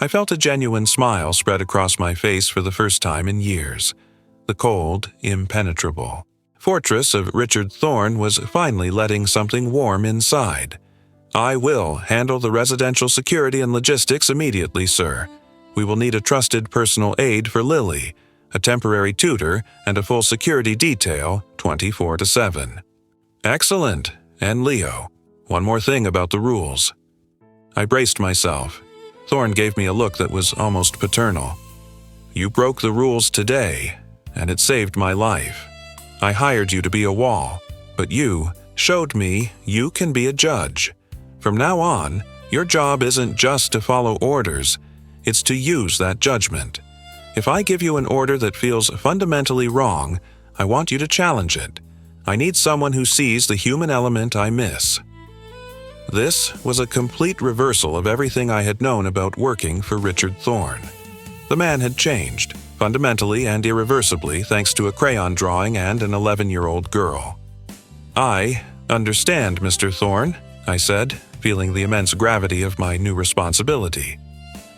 I felt a genuine smile spread across my face for the first time in years. The cold, impenetrable fortress of Richard Thorne was finally letting something warm inside. I will handle the residential security and logistics immediately, sir. We will need a trusted personal aide for Lily, a temporary tutor, and a full security detail 24/7. Excellent. And Leo, one more thing about the rules. I braced myself. Thorne gave me a look that was almost paternal. You broke the rules today, and it saved my life. I hired you to be a wall, but you showed me you can be a judge. From now on, your job isn't just to follow orders, it's to use that judgment. If I give you an order that feels fundamentally wrong, I want you to challenge it. I need someone who sees the human element I miss. This was a complete reversal of everything I had known about working for Richard Thorne. The man had changed, fundamentally and irreversibly, thanks to a crayon drawing and an 11-year-old girl. I understand, Mr. Thorne, I said, feeling the immense gravity of my new responsibility.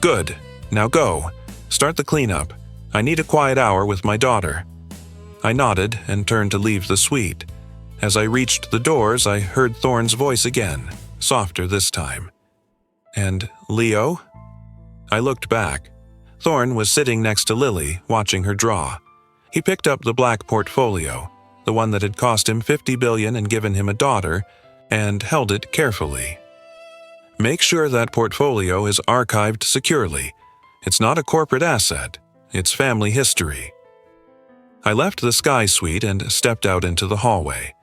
Good. Now go. Start the cleanup. I need a quiet hour with my daughter. I nodded and turned to leave the suite. As I reached the doors, I heard Thorne's voice again, softer this time. And Leo? I looked back. Thorne was sitting next to Lily, watching her draw. He picked up the black portfolio, the one that had cost him $50 billion and given him a daughter, and held it carefully. Make sure that portfolio is archived securely. It's not a corporate asset. It's family history. I left the Sky Suite and stepped out into the hallway.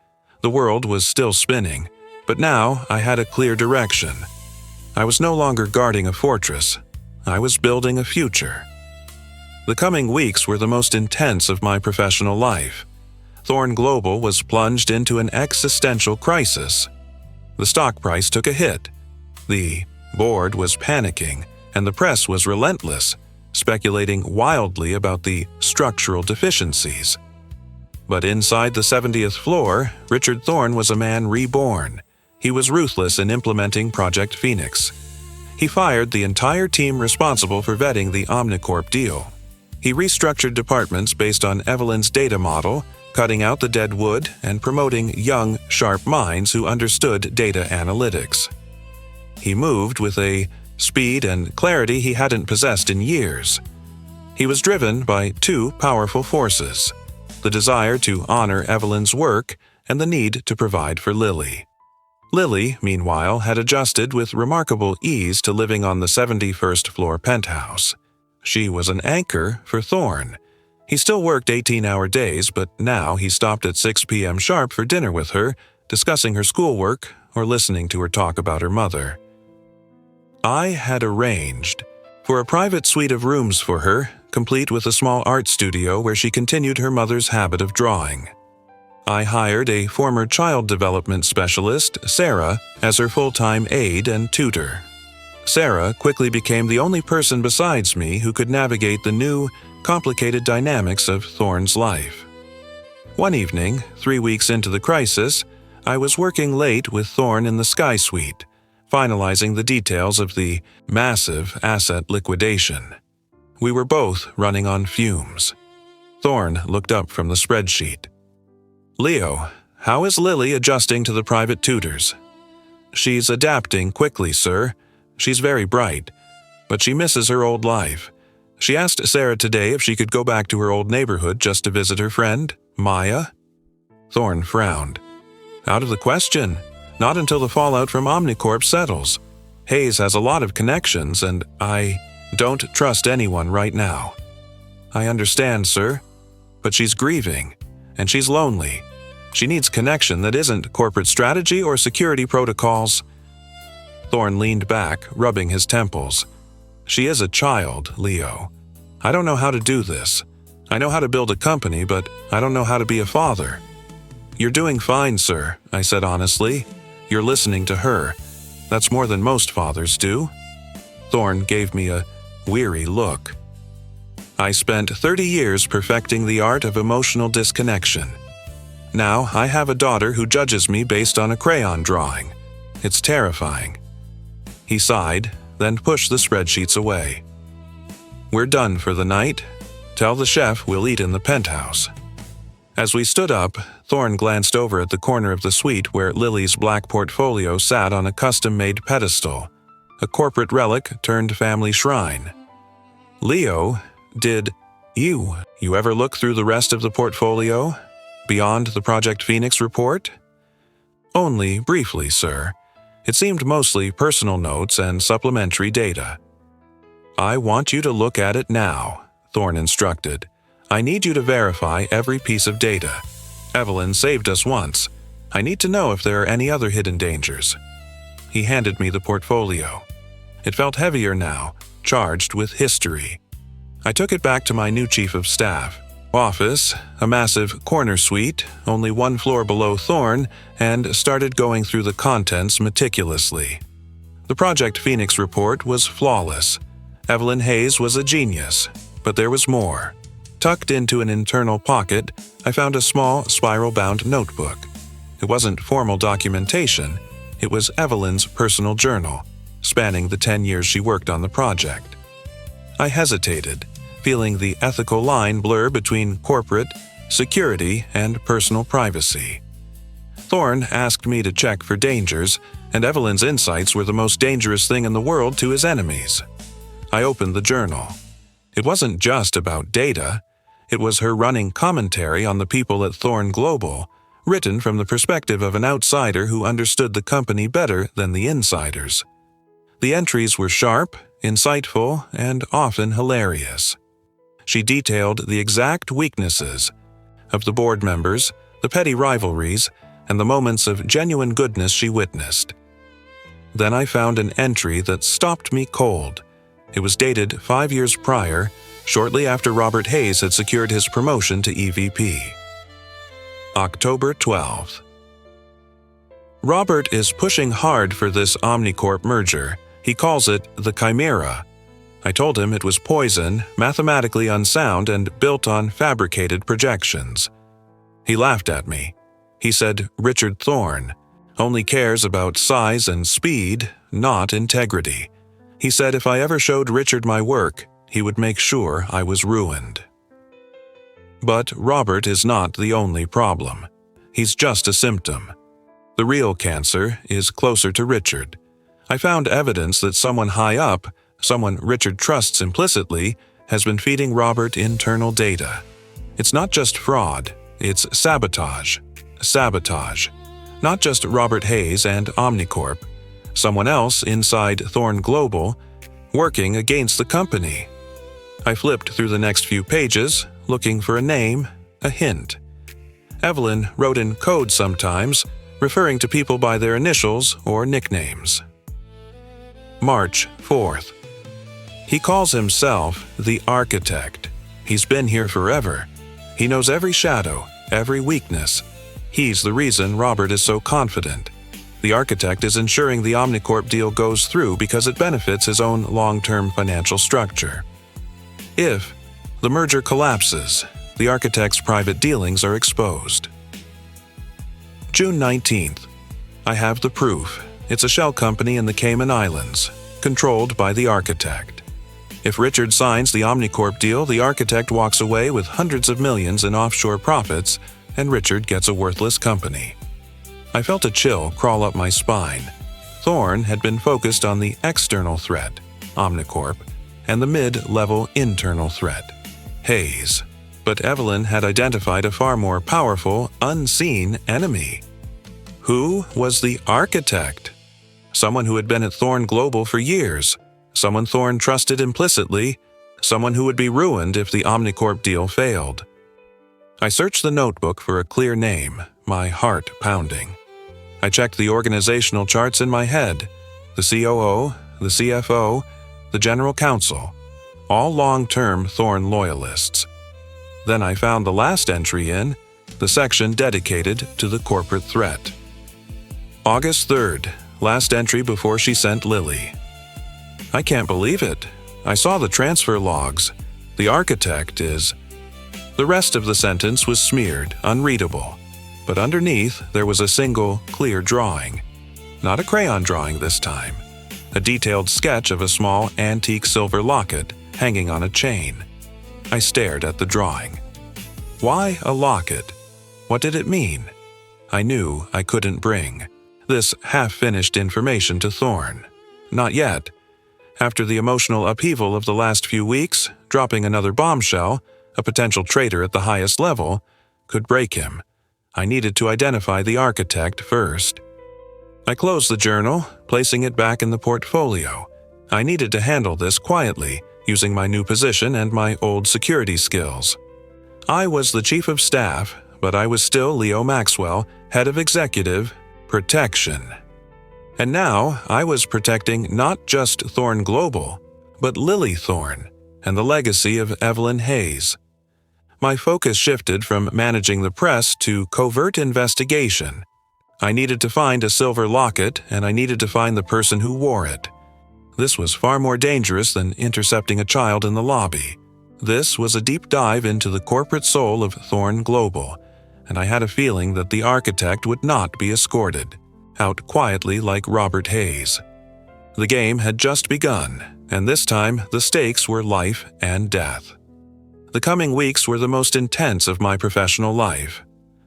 The world was still spinning, but now I had a clear direction. I was no longer guarding a fortress. I was building a future. The coming weeks were the most intense of my professional life. Thorne Global was plunged into an existential crisis. The stock price took a hit. The board was panicking, and the press was relentless, speculating wildly about the structural deficiencies. But inside the 70th floor, Richard Thorne was a man reborn. He was ruthless in implementing Project Phoenix. He fired the entire team responsible for vetting the Omnicorp deal. He restructured departments based on Evelyn's data model, cutting out the dead wood and promoting young, sharp minds who understood data analytics. He moved with a speed and clarity he hadn't possessed in years. He was driven by two powerful forces: the desire to honor Evelyn's work and the need to provide for Lily. Lily, meanwhile, had adjusted with remarkable ease to living on the 71st floor penthouse. She was an anchor for Thorne. He still worked 18-hour days, but now he stopped at 6 p.m. sharp for dinner with her, discussing her schoolwork or listening to her talk about her mother. I had arranged for a private suite of rooms for her, complete with a small art studio where she continued her mother's habit of drawing. I hired a former child development specialist, Sarah, as her full-time aide and tutor. Sarah quickly became the only person besides me who could navigate the new, complicated dynamics of Thorne's life. One evening, 3 weeks into the crisis, I was working late with Thorne in the Sky Suite, finalizing the details of the massive asset liquidation. We were both running on fumes. Thorne looked up from the spreadsheet. "Leo, how is Lily adjusting to the private tutors?" "She's adapting quickly, sir. She's very bright, but she misses her old life. She asked Sarah today if she could go back to her old neighborhood just to visit her friend, Maya." Thorne frowned. "Out of the question. Not until the fallout from Omnicorp settles. Hayes has a lot of connections, and I don't trust anyone right now." "I understand, sir. But she's grieving, and she's lonely. She needs connection that isn't corporate strategy or security protocols." Thorne leaned back, rubbing his temples. "She is a child, Leo. I don't know how to do this. I know how to build a company, but I don't know how to be a father." "You're doing fine, sir," I said honestly. "You're listening to her. That's more than most fathers do." Thorne gave me a weary look. "I spent 30 years perfecting the art of emotional disconnection. Now I have a daughter who judges me based on a crayon drawing. It's terrifying." He sighed, then pushed the spreadsheets away. "We're done for the night. Tell the chef we'll eat in the penthouse." As we stood up, Thorne glanced over at the corner of the suite where Lily's black portfolio sat on a custom-made pedestal, a corporate relic turned family shrine. "Leo, did you ever look through the rest of the portfolio? Beyond the Project Phoenix report?" "Only briefly, sir. It seemed mostly personal notes and supplementary data." "I want you to look at it now," Thorne instructed. "I need you to verify every piece of data. Evelyn saved us once. I need to know if there are any other hidden dangers." He handed me the portfolio. It felt heavier now, charged with history. I took it back to my new chief of staff. Office, a massive corner suite, only one floor below Thorne, and started going through the contents meticulously. The Project Phoenix report was flawless. Evelyn Hayes was a genius, but there was more. Tucked into an internal pocket, I found a small, spiral-bound notebook. It wasn't formal documentation. It was Evelyn's personal journal, spanning the 10 years she worked on the project. I hesitated, feeling the ethical line blur between corporate, security, and personal privacy. Thorne asked me to check for dangers, and Evelyn's insights were the most dangerous thing in the world to his enemies. I opened the journal. It wasn't just about data. It was her running commentary on the people at Thorne Global, written from the perspective of an outsider who understood the company better than the insiders. The entries were sharp, insightful, and often hilarious. She detailed the exact weaknesses of the board members, the petty rivalries, and the moments of genuine goodness she witnessed. Then I found an entry that stopped me cold. It was dated 5 years prior, shortly after Robert Hayes had secured his promotion to EVP. October 12th. Robert is pushing hard for this Omnicorp merger. He calls it the Chimera. I told him it was poison, mathematically unsound, and built on fabricated projections. He laughed at me. He said Richard Thorne only cares about size and speed, not integrity. He said if I ever showed Richard my work, he would make sure I was ruined. But Robert is not the only problem. He's just a symptom. The real cancer is closer to Richard. I found evidence that someone high up, someone Richard trusts implicitly, has been feeding Robert internal data. It's not just fraud, it's sabotage. Sabotage. Not just Robert Hayes and Omnicorp. Someone else inside Thorne Global, working against the company. I flipped through the next few pages, looking for a name, a hint. Evelyn wrote in code sometimes, referring to people by their initials or nicknames. March 4th. He calls himself the Architect. He's been here forever. He knows every shadow, every weakness. He's the reason Robert is so confident. The Architect is ensuring the Omnicorp deal goes through because it benefits his own long-term financial structure. If the merger collapses, the Architect's private dealings are exposed. June 19th. I have the proof. It's a shell company in the Cayman Islands, controlled by the Architect. If Richard signs the Omnicorp deal, the Architect walks away with hundreds of millions in offshore profits, and Richard gets a worthless company. I felt a chill crawl up my spine. Thorne had been focused on the external threat, Omnicorp, and the mid-level internal threat, Hayes. But Evelyn had identified a far more powerful, unseen enemy. Who was the Architect? Someone who had been at Thorne Global for years. Someone Thorne trusted implicitly. Someone who would be ruined if the Omnicorp deal failed. I searched the notebook for a clear name, my heart pounding. I checked the organizational charts in my head. The COO, the CFO, the General Counsel. All long-term Thorne loyalists. Then I found the last entry in, the section dedicated to the corporate threat. August 3rd, last entry before she sent Lily. I can't believe it. I saw the transfer logs. The Architect is... The rest of the sentence was smeared, unreadable. But underneath, there was a single, clear drawing. Not a crayon drawing this time. A detailed sketch of a small antique silver locket hanging on a chain. I stared at the drawing. Why a locket? What did it mean? I knew I couldn't bring this half-finished information to Thorne. Not yet. After the emotional upheaval of the last few weeks, dropping another bombshell, a potential traitor at the highest level, could break him. I needed to identify the Architect first. I closed the journal, placing it back in the portfolio. I needed to handle this quietly, using my new position and my old security skills. I was the chief of staff, but I was still Leo Maxwell, head of executive protection. And now I was protecting not just Thorne Global, but Lily Thorne and the legacy of Evelyn Hayes. My focus shifted from managing the press to covert investigation. I needed to find a silver locket, and I needed to find the person who wore it. This was far more dangerous than intercepting a child in the lobby. This was a deep dive into the corporate soul of Thorne Global, and I had a feeling that the Architect would not be escorted, out quietly like Robert Hayes. The game had just begun, and this time the stakes were life and death. The coming weeks were the most intense of my professional life.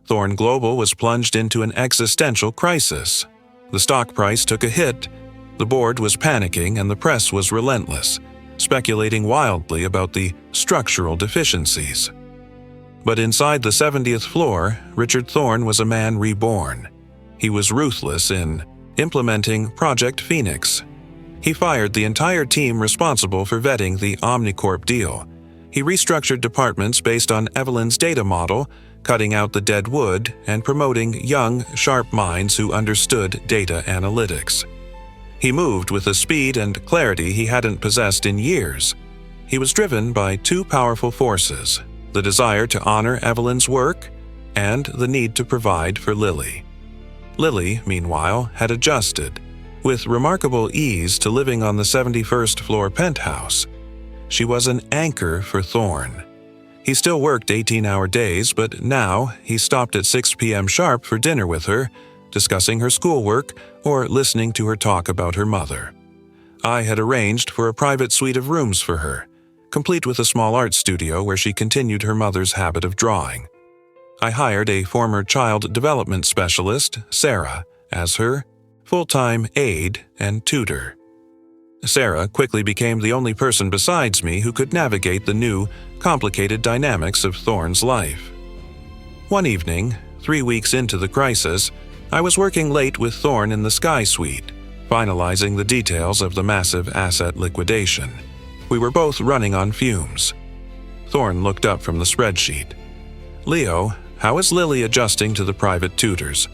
Thorne Global was plunged into an existential crisis. The stock price took a hit, the board was panicking, and the press was relentless, speculating wildly about the structural deficiencies. But inside the 70th floor, Richard Thorne was a man reborn. He was ruthless in implementing Project Phoenix. He fired the entire team responsible for vetting the Omnicorp deal. He restructured departments based on Evelyn's data model, cutting out the dead wood and promoting young, sharp minds who understood data analytics. He moved with a speed and clarity he hadn't possessed in years. He was driven by two powerful forces: the desire to honor Evelyn's work and the need to provide for Lily. Lily, meanwhile, had adjusted, with remarkable ease, to living on the 71st floor penthouse. She was an anchor for Thorne. He still worked 18-hour days, but now he stopped at 6 p.m. sharp for dinner with her, discussing her schoolwork or listening to her talk about her mother. I had arranged for a private suite of rooms for her, complete with a small art studio where she continued her mother's habit of drawing. I hired a former child development specialist, Sarah, as her full-time aide and tutor. Sarah quickly became the only person besides me who could navigate the new, complicated dynamics of Thorne's life. One evening, 3 weeks into the crisis, I was working late with Thorne in the Sky Suite, finalizing the details of the massive asset liquidation. We were both running on fumes. Thorne looked up from the spreadsheet. "Leo, how is Lily adjusting to the private tutors?"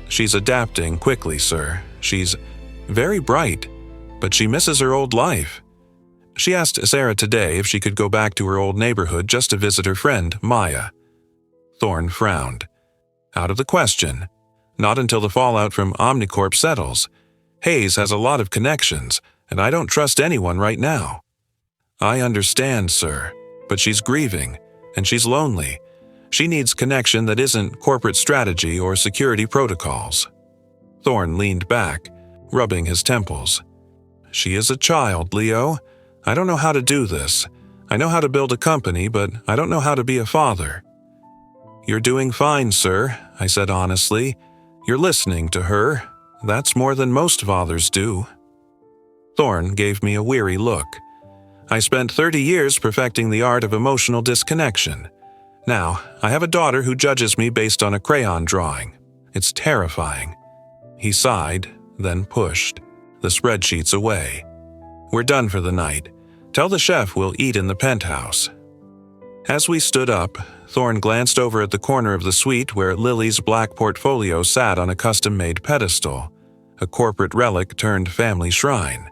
"She's adapting quickly, sir. She's very bright, but she misses her old life. She asked Sarah today if she could go back to her old neighborhood just to visit her friend, Maya." Thorne frowned. "Out of the question. Not until the fallout from Omnicorp settles. Hayes has a lot of connections, and I don't trust anyone right now." "I understand, sir, but she's grieving, and she's lonely. She needs connection that isn't corporate strategy or security protocols." Thorne leaned back, rubbing his temples. "She is a child, Leo. I don't know how to do this. I know how to build a company, but I don't know how to be a father." "You're doing fine, sir," I said honestly. "You're listening to her. That's more than most fathers do." Thorne gave me a weary look. "I spent 30 years perfecting the art of emotional disconnection. Now, I have a daughter who judges me based on a crayon drawing. It's terrifying." He sighed, then pushed the spreadsheets away. "We're done for the night. Tell the chef we'll eat in the penthouse." As we stood up, Thorne glanced over at the corner of the suite where Lily's black portfolio sat on a custom-made pedestal, a corporate relic turned family shrine.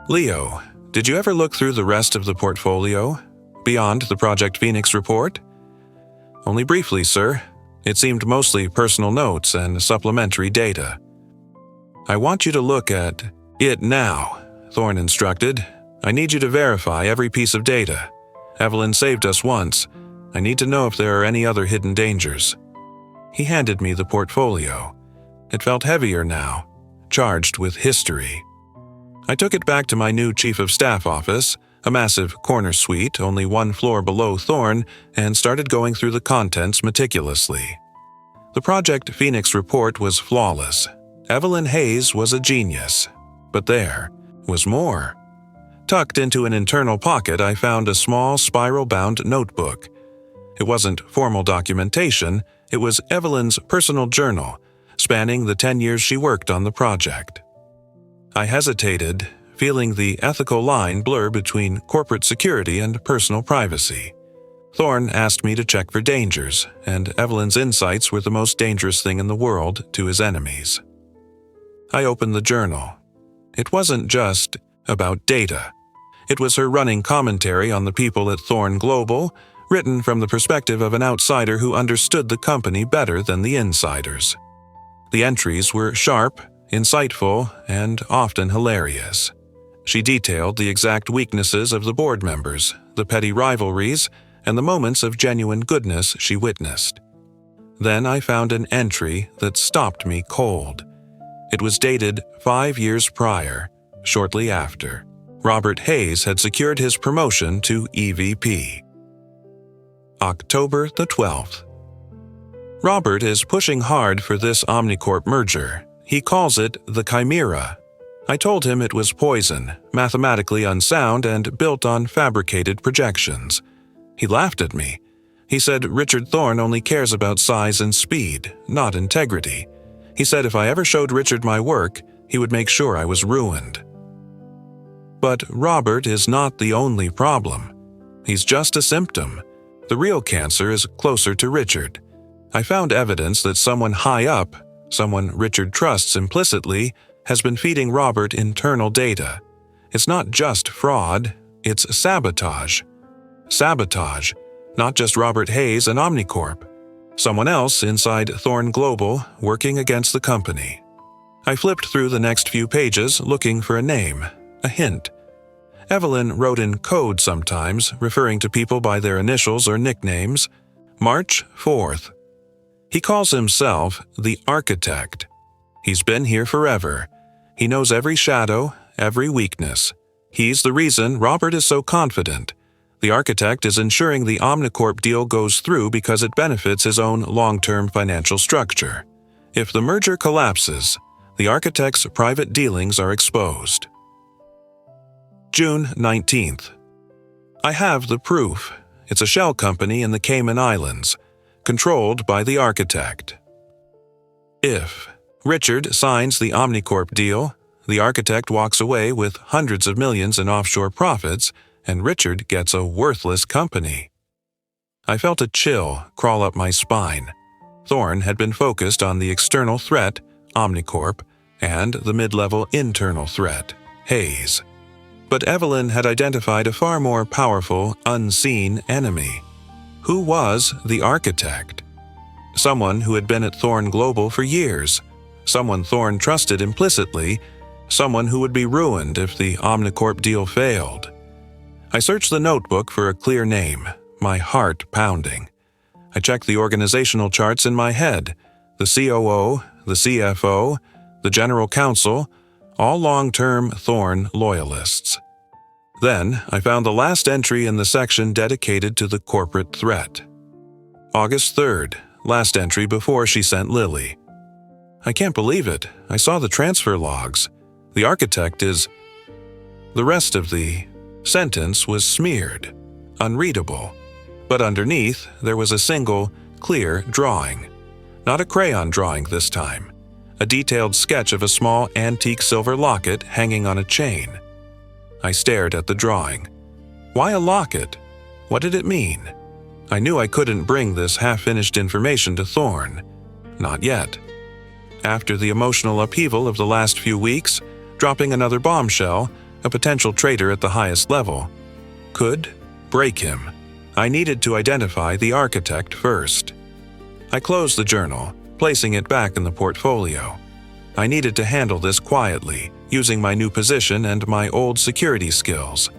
"Leo, did you ever look through the rest of the portfolio, beyond the Project Phoenix report?" "Only briefly, sir. It seemed mostly personal notes and supplementary data." "I want you to look at it now," Thorne instructed. "I need you to verify every piece of data. Evelyn saved us once. I need to know if there are any other hidden dangers." He handed me the portfolio. It felt heavier now, charged with history. I took it back to my new chief of staff office, a massive corner suite only 1 floor below Thorne, and started going through the contents meticulously. The Project Phoenix report was flawless. Evelyn Hayes was a genius. But there was more. Tucked into an internal pocket, I found a small spiral-bound notebook. It wasn't formal documentation, it was Evelyn's personal journal, spanning the 10 years she worked on the project. I hesitated, feeling the ethical line blur between corporate security and personal privacy. Thorne asked me to check for dangers, and Evelyn's insights were the most dangerous thing in the world to his enemies. I opened the journal. It wasn't just about data. It was her running commentary on the people at Thorne Global, written from the perspective of an outsider who understood the company better than the insiders. The entries were sharp, insightful, and often hilarious. She detailed the exact weaknesses of the board members, the petty rivalries, and the moments of genuine goodness she witnessed. Then I found an entry that stopped me cold. It was dated 5 years prior, shortly after Robert Hayes had secured his promotion to EVP. October the 12th. Robert is pushing hard for this Omnicorp merger. He calls it the Chimera. I told him it was poison, mathematically unsound, and built on fabricated projections. He laughed at me. He said Richard Thorne only cares about size and speed, not integrity. He said if I ever showed Richard my work, he would make sure I was ruined. But Robert is not the only problem. He's just a symptom. The real cancer is closer to Richard. I found evidence that someone high up, someone Richard trusts implicitly, has been feeding Robert internal data. It's not just fraud, it's sabotage. Sabotage, not just Robert Hayes and Omnicorp. Someone else inside Thorn Global working against the company. I flipped through the next few pages looking for a name, a hint. Evelyn wrote in code sometimes, referring to people by their initials or nicknames. March 4th. He calls himself the Architect. He's been here forever. He knows every shadow, every weakness. He's the reason Robert is so confident. The Architect is ensuring the Omnicorp deal goes through because it benefits his own long-term financial structure. If the merger collapses, the Architect's private dealings are exposed. June 19th. I have the proof. It's a shell company in the Cayman Islands, controlled by the Architect. If Richard signs the Omnicorp deal, the Architect walks away with hundreds of millions in offshore profits, and Richard gets a worthless company. I felt a chill crawl up my spine. Thorn had been focused on the external threat, Omnicorp, and the mid-level internal threat, Hayes. But Evelyn had identified a far more powerful, unseen enemy. Who was the Architect? Someone who had been at Thorn Global for years. Someone Thorn trusted implicitly. Someone who would be ruined if the Omnicorp deal failed. I searched the notebook for a clear name, my heart pounding. I checked the organizational charts in my head, the COO, the CFO, the General Counsel, all long-term Thorn loyalists. Then I found the last entry in the section dedicated to the corporate threat. August 3rd, last entry before she sent Lily. I can't believe it. I saw the transfer logs. The Architect is... The rest of the sentence was smeared, unreadable. But underneath, there was a single, clear drawing. Not a crayon drawing this time. A detailed sketch of a small antique silver locket hanging on a chain. I stared at the drawing. Why a locket? What did it mean? I knew I couldn't bring this half-finished information to Thorn. Not yet. After the emotional upheaval of the last few weeks, dropping another bombshell, a potential traitor at the highest level, could break him. I needed to identify the Architect first. I closed the journal, placing it back in the portfolio. I needed to handle this quietly, using my new position and my old security skills.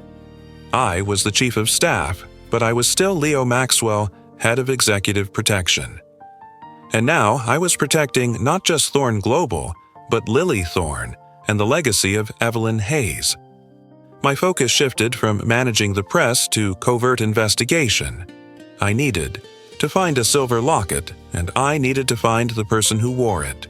I was the Chief of Staff, but I was still Leo Maxwell, Head of Executive Protection. And now I was protecting not just Thorn Global, but Lily Thorn and the legacy of Evelyn Hayes. My focus shifted from managing the press to covert investigation. I needed to find a silver locket, and I needed to find the person who wore it.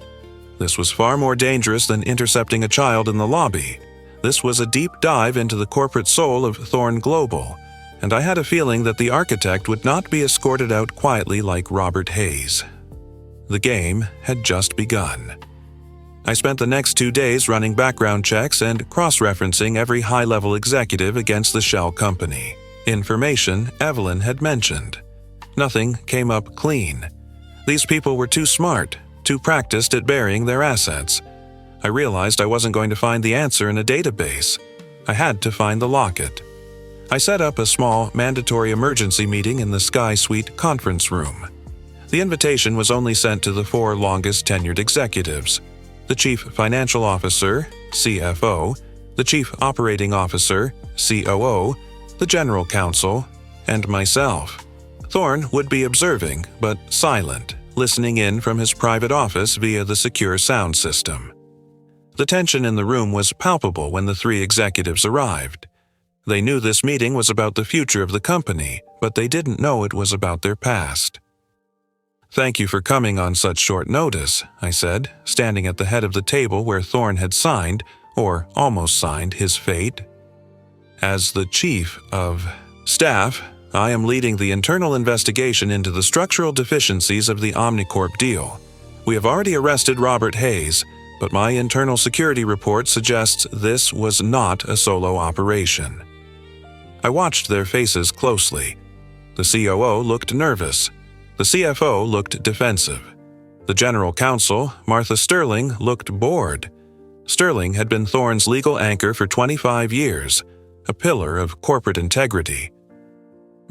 This was far more dangerous than intercepting a child in the lobby. This was a deep dive into the corporate soul of Thorn Global, and I had a feeling that the Architect would not be escorted out quietly like Robert Hayes. The game had just begun. I spent the next 2 days running background checks and cross-referencing every high-level executive against the shell company. Information Evelyn had mentioned. Nothing came up clean. These people were too smart, too practiced at burying their assets. I realized I wasn't going to find the answer in a database. I had to find the locket. I set up a small, mandatory emergency meeting in the Sky Suite conference room. The invitation was only sent to the 4 longest-tenured executives: the Chief Financial Officer, CFO, the Chief Operating Officer, COO, the General Counsel, and myself. Thorn would be observing, but silent, listening in from his private office via the secure sound system. The tension in the room was palpable when the 3 executives arrived. They knew this meeting was about the future of the company, but they didn't know it was about their past. "Thank you for coming on such short notice," I said, standing at the head of the table where Thorn had signed, or almost signed, his fate. "As the Chief of Staff, I am leading the internal investigation into the structural deficiencies of the Omnicorp deal. We have already arrested Robert Hayes, but my internal security report suggests this was not a solo operation." I watched their faces closely. The COO looked nervous. The CFO looked defensive. The General Counsel, Martha Sterling, looked bored. Sterling had been Thorn's legal anchor for 25 years, a pillar of corporate integrity.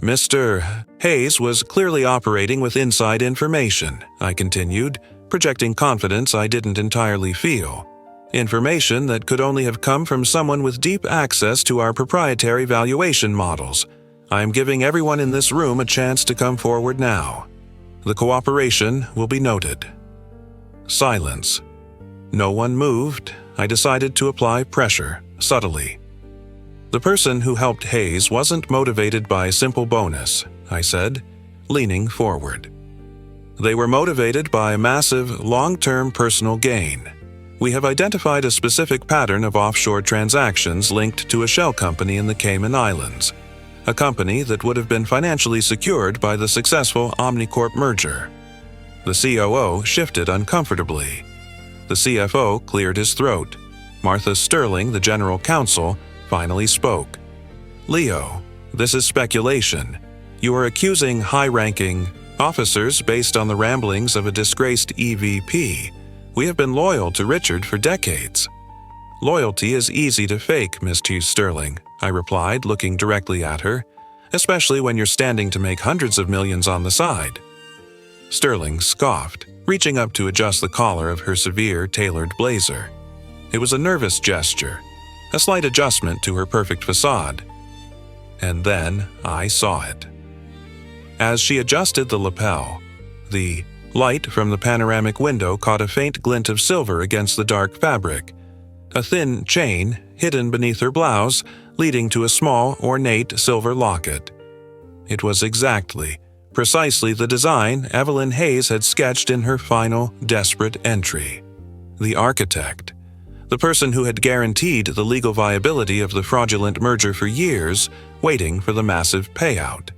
Mr. Hayes was clearly operating with inside information, I continued, projecting confidence I didn't entirely feel. Information that could only have come from someone with deep access to our proprietary valuation models. I am giving everyone in this room a chance to come forward now. The cooperation will be noted. Silence. No one moved. I decided to apply pressure, subtly. The person who helped Hayes wasn't motivated by a simple bonus, I said, leaning forward. They were motivated by a massive, long-term personal gain. We have identified a specific pattern of offshore transactions linked to a shell company in the Cayman Islands, a company that would have been financially secured by the successful Omnicorp merger. The COO shifted uncomfortably. The CFO cleared his throat. Martha Sterling, the general counsel, finally spoke. Leo, this is speculation. You are accusing high-ranking officers based on the ramblings of a disgraced EVP. We have been loyal to Richard for decades. Loyalty is easy to fake, Miss T. Sterling, I replied, looking directly at her, especially when you're standing to make hundreds of millions on the side. Sterling scoffed, reaching up to adjust the collar of her severe, tailored blazer. It was a nervous gesture, a slight adjustment to her perfect facade. And then I saw it. As she adjusted the lapel, the light from the panoramic window caught a faint glint of silver against the dark fabric, a thin chain hidden beneath her blouse leading to a small, ornate silver locket. It was precisely the design Evelyn Hayes had sketched in her final, desperate entry. The architect, the person who had guaranteed the legal viability of the fraudulent merger for years, waiting for the massive payout.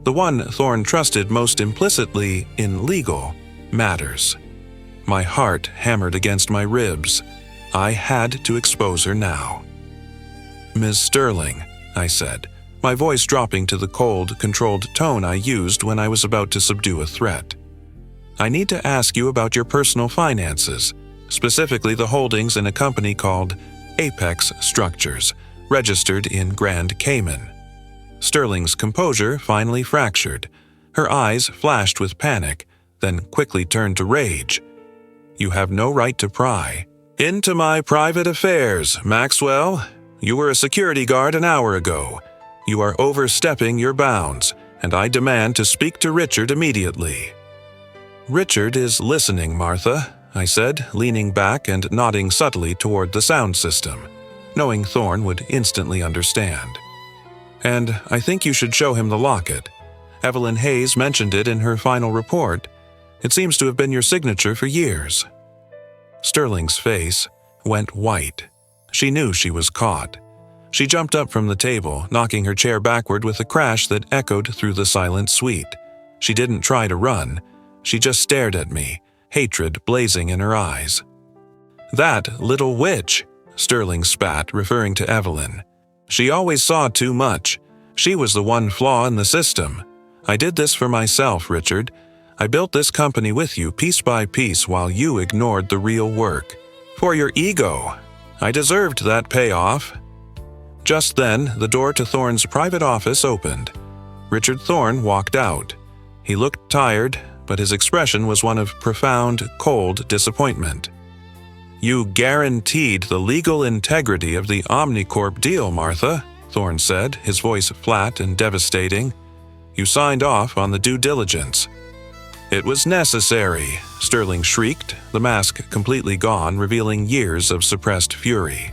The one Thorne trusted most implicitly in legal matters. My heart hammered against my ribs. I had to expose her now. Ms. Sterling, I said, my voice dropping to the cold, controlled tone I used when I was about to subdue a threat. I need to ask you about your personal finances, specifically the holdings in a company called Apex Structures, registered in Grand Cayman. Sterling's composure finally fractured. Her eyes flashed with panic, then quickly turned to rage. You have no right to pry into my private affairs, Maxwell. You were a security guard an hour ago. You are overstepping your bounds, and I demand to speak to Richard immediately. Richard is listening, Martha, I said, leaning back and nodding subtly toward the sound system, knowing Thorne would instantly understand. And I think you should show him the locket. Evelyn Hayes mentioned it in her final report. It seems to have been your signature for years. Sterling's face went white. She knew she was caught. She jumped up from the table, knocking her chair backward with a crash that echoed through the silent suite. She didn't try to run. She just stared at me, hatred blazing in her eyes. That little witch, Sterling spat, referring to Evelyn. She always saw too much. She was the one flaw in the system. I did this for myself, Richard. I built this company with you piece by piece while you ignored the real work. For your ego. I deserved that payoff. Just then, the door to Thorne's private office opened. Richard Thorne walked out. He looked tired, but his expression was one of profound, cold disappointment. You guaranteed the legal integrity of the Omnicorp deal, Martha, Thorne said, his voice flat and devastating. You signed off on the due diligence. It was necessary, Sterling shrieked, the mask completely gone, revealing years of suppressed fury.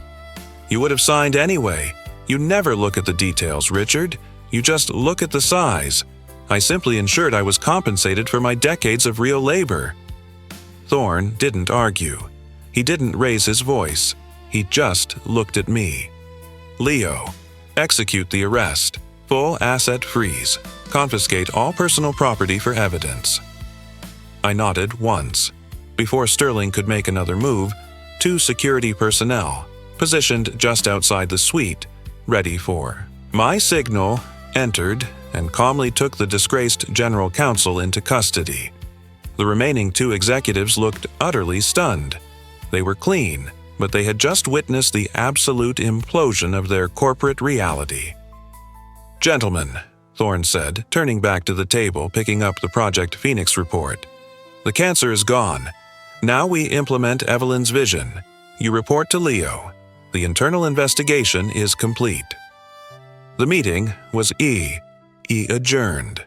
You would have signed anyway. You never look at the details, Richard. You just look at the size. I simply ensured I was compensated for my decades of real labor. Thorne didn't argue. He didn't raise his voice. He just looked at me. Leo, execute the arrest. Full asset freeze. Confiscate all personal property for evidence. I nodded once. Before Sterling could make another move, 2 security personnel, positioned just outside the suite, ready for my signal, entered and calmly took the disgraced general counsel into custody. The remaining 2 executives looked utterly stunned. They were clean, but they had just witnessed the absolute implosion of their corporate reality. Gentlemen, Thorne said, turning back to the table, picking up the Project Phoenix report. The cancer is gone. Now we implement Evelyn's vision. You report to Leo. The internal investigation is complete. The meeting was adjourned.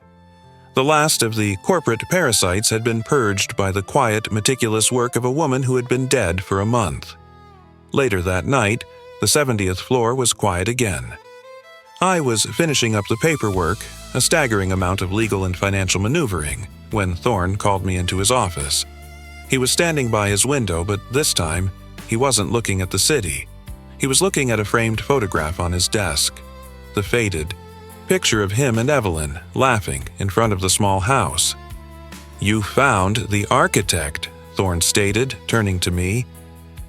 The last of the corporate parasites had been purged by the quiet, meticulous work of a woman who had been dead for a month. Later that night, the 70th floor was quiet again. I was finishing up the paperwork, a staggering amount of legal and financial maneuvering, when Thorne called me into his office. He was standing by his window, but this time, he wasn't looking at the city. He was looking at a framed photograph on his desk. The faded picture of him and Evelyn laughing in front of the small house. "You found the architect," Thorne stated, turning to me.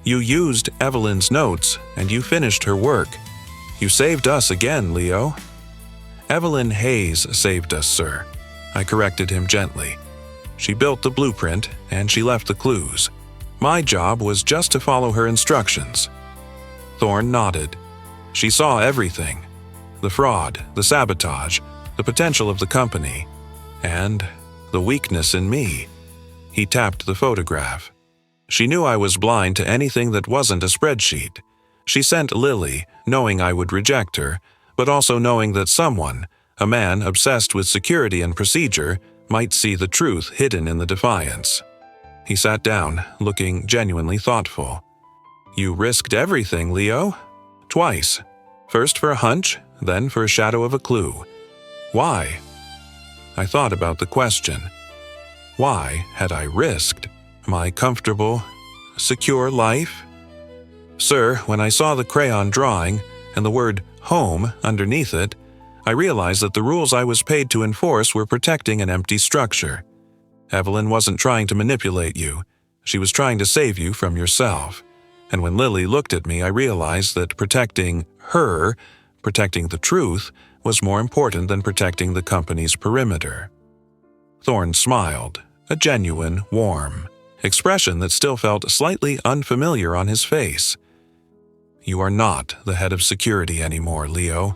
"You used Evelyn's notes, and you finished her work. You saved us again, Leo." "Evelyn Hayes saved us, sir," I corrected him gently. "She built the blueprint, and she left the clues. My job was just to follow her instructions." Thorne nodded. "She saw everything. The fraud, the sabotage, the potential of the company, and the weakness in me." He tapped the photograph. "She knew I was blind to anything that wasn't a spreadsheet. She sent Lily, knowing I would reject her, but also knowing that someone, a man obsessed with security and procedure, might see the truth hidden in the defiance." He sat down, looking genuinely thoughtful. "You risked everything, Leo. Twice. First for a hunch, then for a shadow of a clue. Why?" I thought about the question. Why had I risked my comfortable, secure life? "Sir, when I saw the crayon drawing and the word home underneath it, I realized that the rules I was paid to enforce were protecting an empty structure. Evelyn wasn't trying to manipulate you. She was trying to save you from yourself. And when Lily looked at me, I realized that protecting her, protecting the truth, was more important than protecting the company's perimeter." Thorne smiled, a genuine, warm expression that still felt slightly unfamiliar on his face. "You are not the head of security anymore, Leo.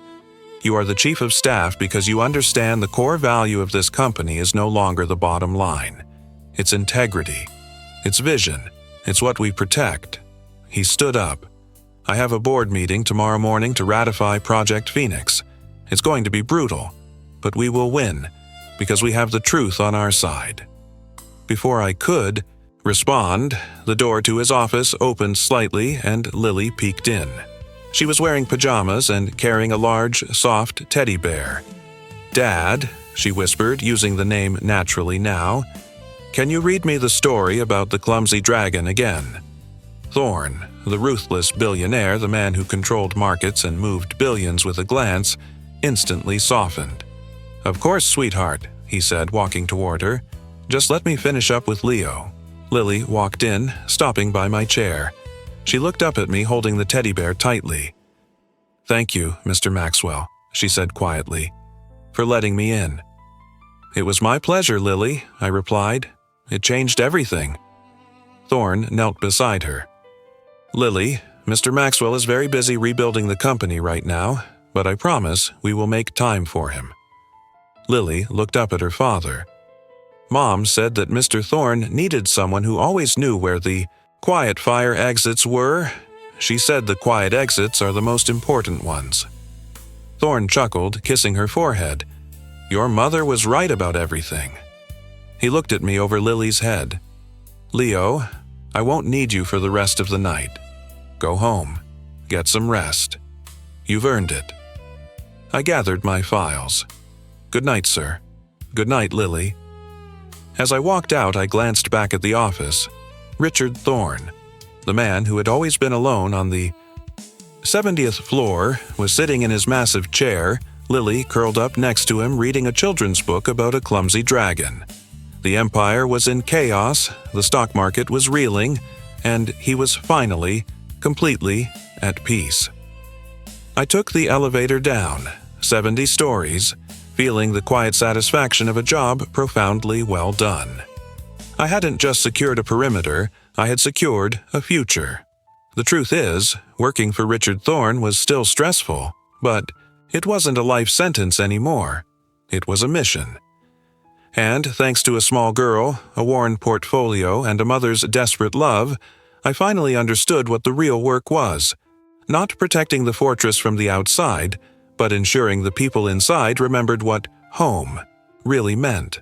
You are the chief of staff because you understand the core value of this company is no longer the bottom line. It's integrity. It's vision. It's what we protect." He stood up. "I have a board meeting tomorrow morning to ratify Project Phoenix. It's going to be brutal, but we will win because we have the truth on our side." Before I could respond, the door to his office opened slightly and Lily peeked in. She was wearing pajamas and carrying a large, soft teddy bear. "Dad," she whispered, using the name naturally now, "can you read me the story about the clumsy dragon again?" Thorne, the ruthless billionaire, the man who controlled markets and moved billions with a glance, instantly softened. "Of course, sweetheart," he said, walking toward her. "Just let me finish up with Leo." Lily walked in, stopping by my chair. She looked up at me, holding the teddy bear tightly. "Thank you, Mr. Maxwell," she said quietly, "for letting me in." "It was my pleasure, Lily," I replied. "It changed everything." Thorne knelt beside her. "Lily, Mr. Maxwell is very busy rebuilding the company right now, but I promise we will make time for him." Lily looked up at her father. "Mom said that Mr. Thorne needed someone who always knew where the quiet fire exits were. She said the quiet exits are the most important ones." Thorne chuckled, kissing her forehead. "Your mother was right about everything." He looked at me over Lily's head. "Leo, I won't need you for the rest of the night. Go home. Get some rest. You've earned it." I gathered my files. "Good night, sir." "Good night, Lily." As I walked out, I glanced back at the office. Richard Thorne, the man who had always been alone on the 70th floor, was sitting in his massive chair, Lily curled up next to him reading a children's book about a clumsy dragon. The empire was in chaos, the stock market was reeling, and he was finally, completely at peace. I took the elevator down, 70 stories, feeling the quiet satisfaction of a job profoundly well done. I hadn't just secured a perimeter, I had secured a future. The truth is, working for Richard Thorne was still stressful, but it wasn't a life sentence anymore. It was a mission. And thanks to a small girl, a worn portfolio, and a mother's desperate love, I finally understood what the real work was. Not protecting the fortress from the outside, but ensuring the people inside remembered what home really meant.